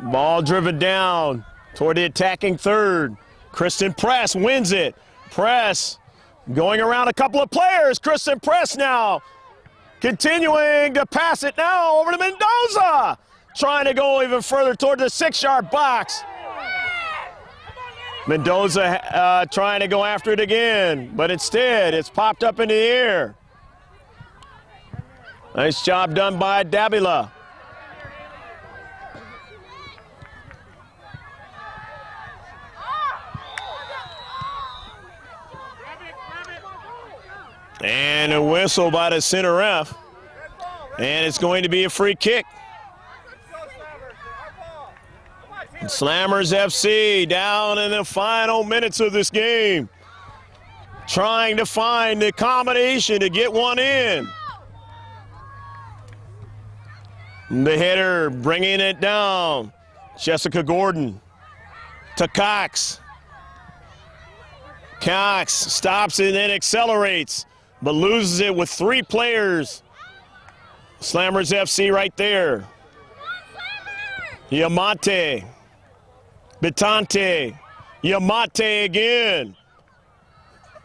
Ball driven down toward the attacking third. Kristen Press wins it. Press going around a couple of players. Kristen Press now continuing to pass it now over to Mendoza. Trying to go even further toward the 6-yard box. Mendoza trying to go after it again, but instead it's popped up in the air. Nice job done by Davila. And a whistle by the center ref. And it's going to be a free kick. Slammers FC down in the final minutes of this game, trying to find the combination to get one in. The header bringing it down. Jessica Gordon to Cox. Cox stops and then accelerates, but loses it with 3 players. Slammers FC right there. Yamate. Bitante. Yamate again.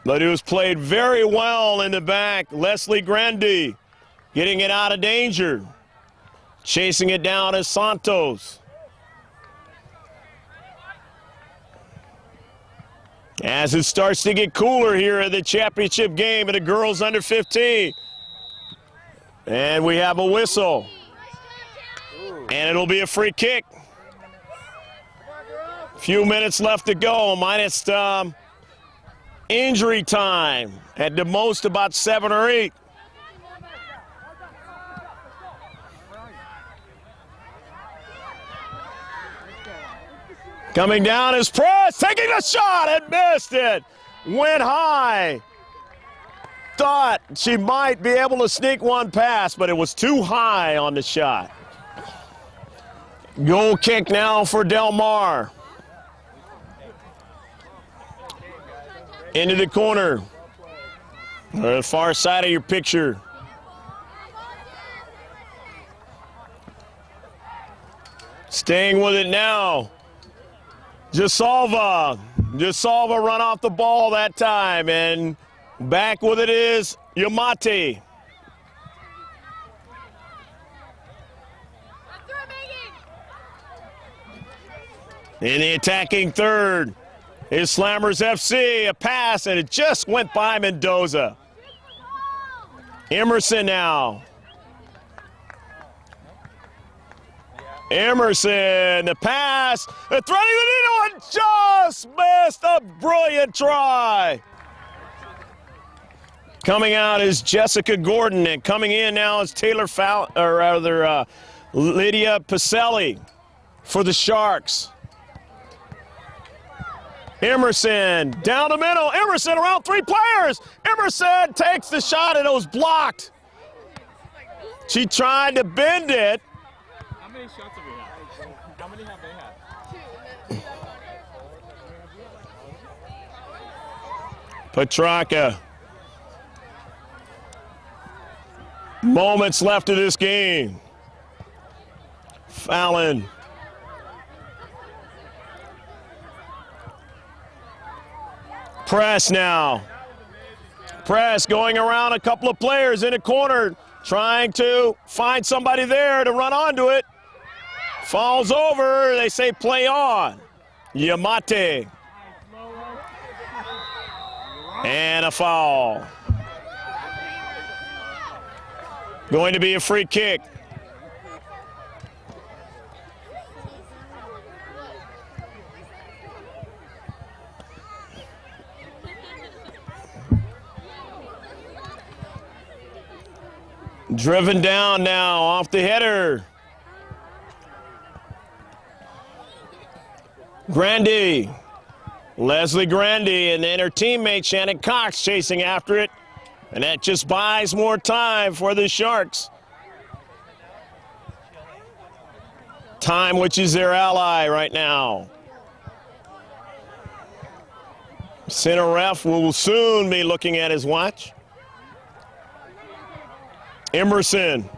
But it was played very well in the back. Leslie Grandy getting it out of danger. Chasing it down is Santos. As it starts to get cooler here in the championship game of the girls under 15. And we have a whistle. And it'll be a free kick. Few minutes left to go, minus injury time. At the most about 7 or 8. Coming down is Press, taking the shot and missed it. Went high. Thought she might be able to sneak one past, but it was too high on the shot. Goal kick now for Del Mar. Into the corner. The far side of your picture. Staying with it now. Jasalva run off the ball that time, and back with it is Yamate. In the attacking third is Slammers FC. A pass, and it just went by Mendoza. Emerson now. Emerson, the pass, threading the needle, and just missed. A brilliant try. Coming out is Jessica Gordon, and coming in now is Lydia Pacelli for the Sharks. Emerson down the middle. Emerson around 3 players. Emerson takes the shot, and it was blocked. She tried to bend it. How many shots have we had? How many have they had? Petrarca. Moments left of this game. Fallon. Press now. Press going around a couple of players in a corner, trying to find somebody there to run onto it. Falls over. They say play on. Yamate. And a foul. Going to be a free kick. Driven down now off the header. Grandy. Leslie Grandy, and then her teammate Shannon Cox chasing after it. And that just buys more time for the Sharks. Time, which is their ally right now. Center ref will soon be looking at his watch. Emerson.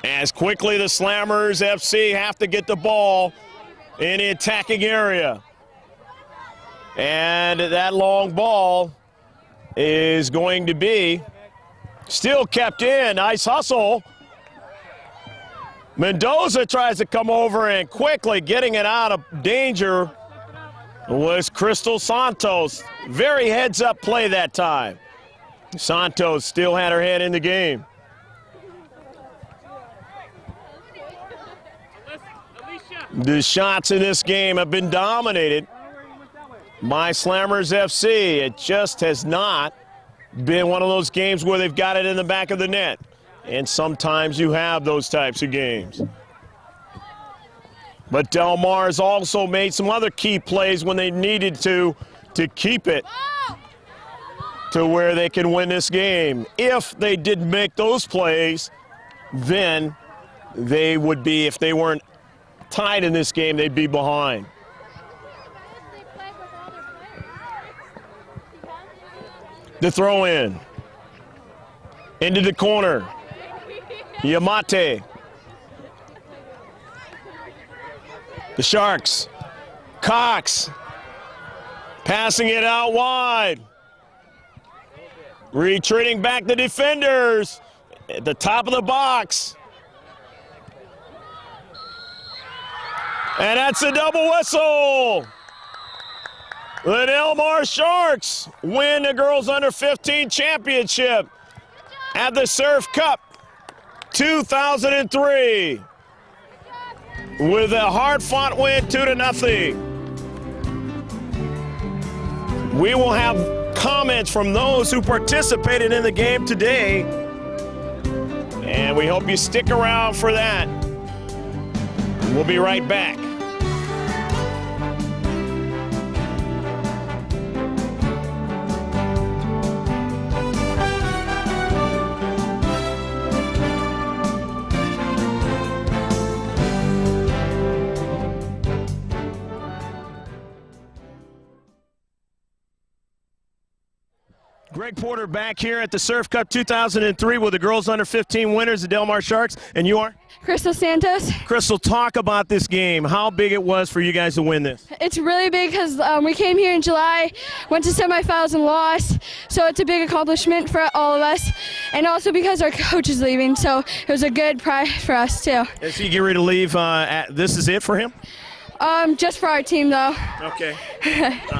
As quickly the Slammers FC have to get the ball in the attacking area. And that long ball is going to be still kept in. Nice hustle. Mendoza tries to come over, and quickly getting it out of danger was Crystal Santos. Very heads-up play that time. Santos still had her head in the game. The shots in this game have been dominated by Slammers FC. It just has not been one of those games where they've got it in the back of the net. And sometimes you have those types of games. But Del Mar has also made some other key plays when they needed to keep it to where they can win this game. If they didn't make those plays, then they would be, if they weren't tied in this game, they'd be behind. The throw in. Into the corner. Yamate. The Sharks. Cox. Passing it out wide. Retreating back the defenders. At the top of the box. And that's a double whistle. The Del Mar Sharks win the Girls Under 15 Championship at the Surf Cup 2003 with a hard-fought win 2-0. We will have comments from those who participated in the game today, and we hope you stick around for that. We'll be right back. reporter back here at the Surf Cup 2003 with the girls under 15 winners, the Del Mar Sharks, and you are? Crystal Santos. Crystal, talk about this game, how big it was for you guys to win this. It's really big because we came here in July, went to semifinals and lost, so it's a big accomplishment for all of us, and also because our coach is leaving, so it was a good pride for us too. As he get ready to leave, this is it for him? Just for our team though. Okay.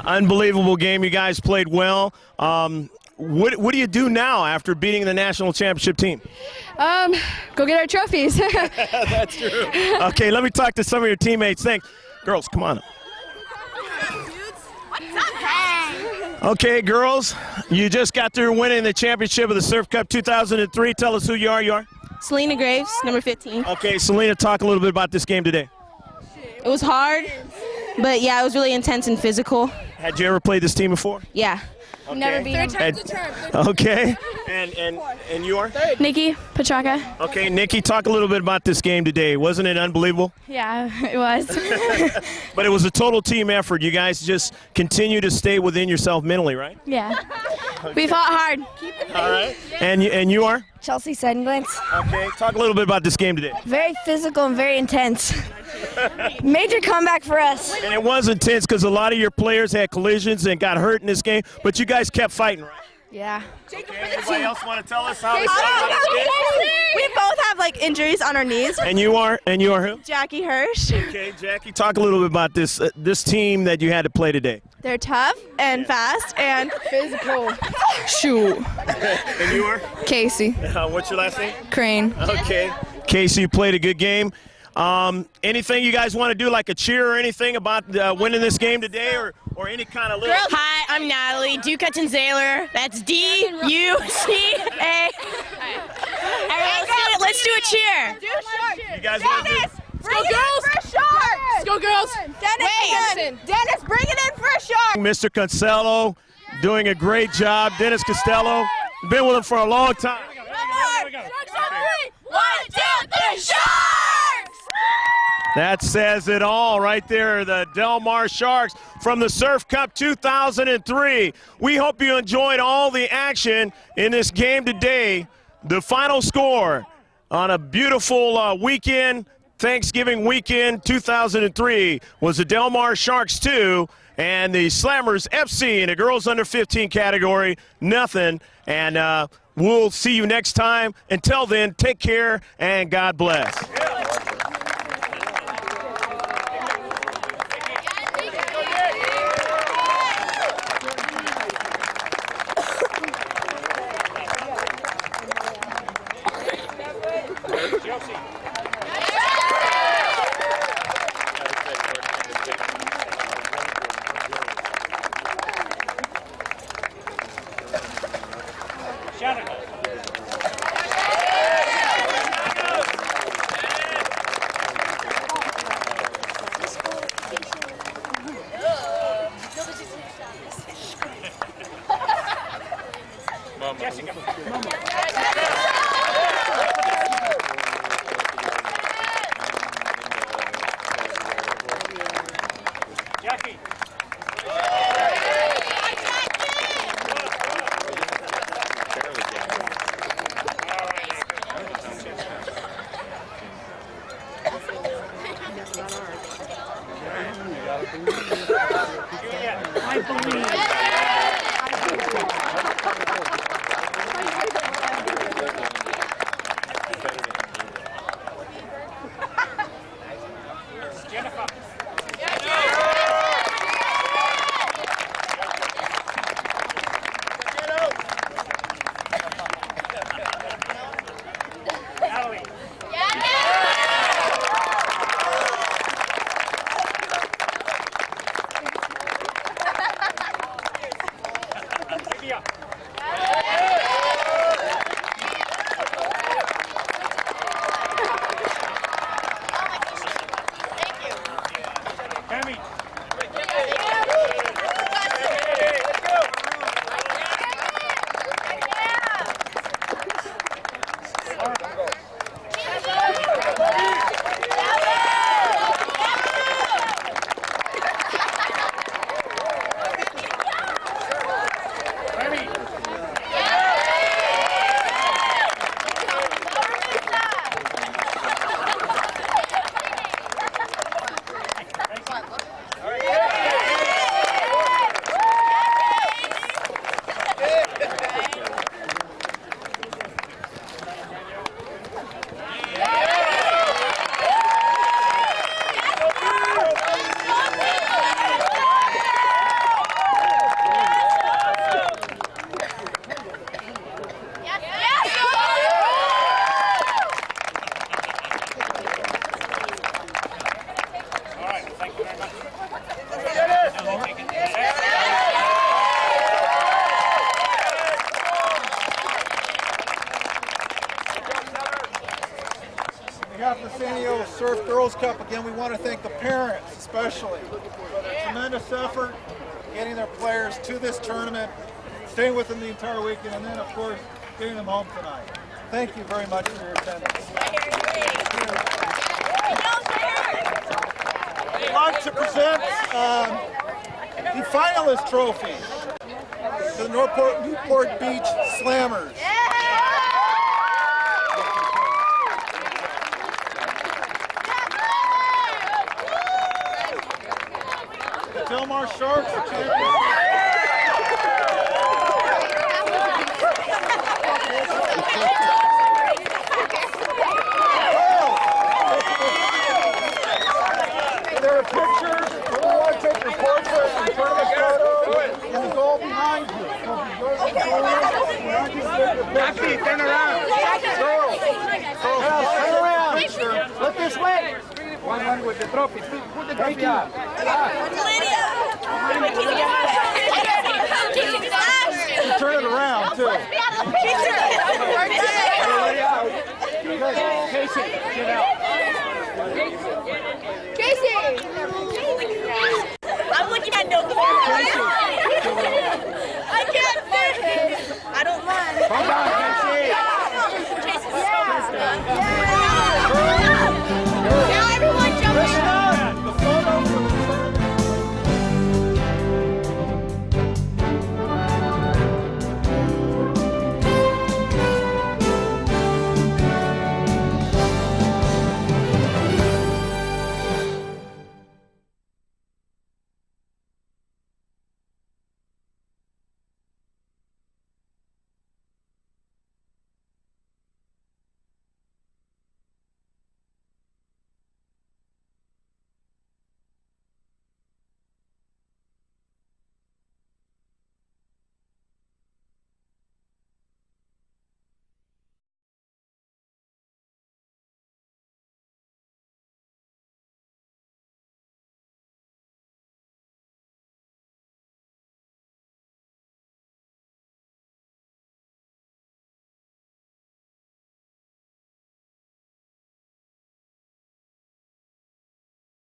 Unbelievable game. You guys played well. What do you do now after beating the national championship team? Go get our trophies. That's true. Okay, let me talk to some of your teammates. Thanks. Girls, come on up. Okay, girls, you just got through winning the championship of the Surf Cup 2003. Tell us who you are. You are? Selena Graves, number 15. Okay, Selena, talk a little bit about this game today. It was hard, but yeah, it was really intense and physical. Had you ever played this team before? Yeah. Okay. Never beat them. Okay, and you are? Nikki Petraka. Okay, Nikki, talk a little bit about this game today. Wasn't it unbelievable? Yeah, it was. But it was a total team effort. You guys just continue to stay within yourself mentally, right? Yeah. We fought hard. All right. And you are? Chelsea Seidenglantz. Okay, talk a little bit about this game today. Very physical and very intense. Major comeback for us. And it was intense because a lot of your players had collisions and got hurt in this game, but you guys kept fighting, right? Yeah. Okay, anybody else want to tell us how this game? We both have like injuries on our knees. And you are who? Jackie Hirsch. Okay, Jackie, talk a little bit about this team that you had to play today. They're tough and fast and Physical. Shoot. And you are? Casey. What's your last name? Crane. Okay. Casey, you played a good game. Anything you guys want to do, like a cheer or anything about winning this game today, or any kind of little? Hi, I'm Natalie Ducatton-Zahler. That's D-U-C-A. Let's do a cheer. You guys want to do? Let's go, girls. For a shark. Let's go, girls. Dennis, bring it in for a shark. Mr. Costello doing a great job. Dennis Costello, been with him for a long time. One, two, three, sharks! That says it all right there, the Del Mar Sharks from the Surf Cup 2003. We hope you enjoyed all the action in this game today. The final score on a beautiful weekend, Thanksgiving weekend 2003, was the Del Mar Sharks 2 and the Slammers FC in the girls under 15 category, nothing. And we'll see you next time. Until then, take care and God bless. Shout it. behalf of the San Diego Surf Girls Cup, again, we want to thank the parents especially for their tremendous effort getting their players to this tournament, staying with them the entire weekend, and then, of course, getting them home tonight. Thank you very much for your attendance. I'd like to present the finalist trophy to the Newport Beach Slammers. The Delmar Sharks are champions. There are pictures. We want to take your portrait and tournament photos and the goal behind you. So if you go to the goal, Jackie, turn around. Girls, turn around. Look this way. One with the trophy. Put the trophy up. Turn it around too. Casey, get out. Casey! I'm looking at no camera. I can't see. I don't mind.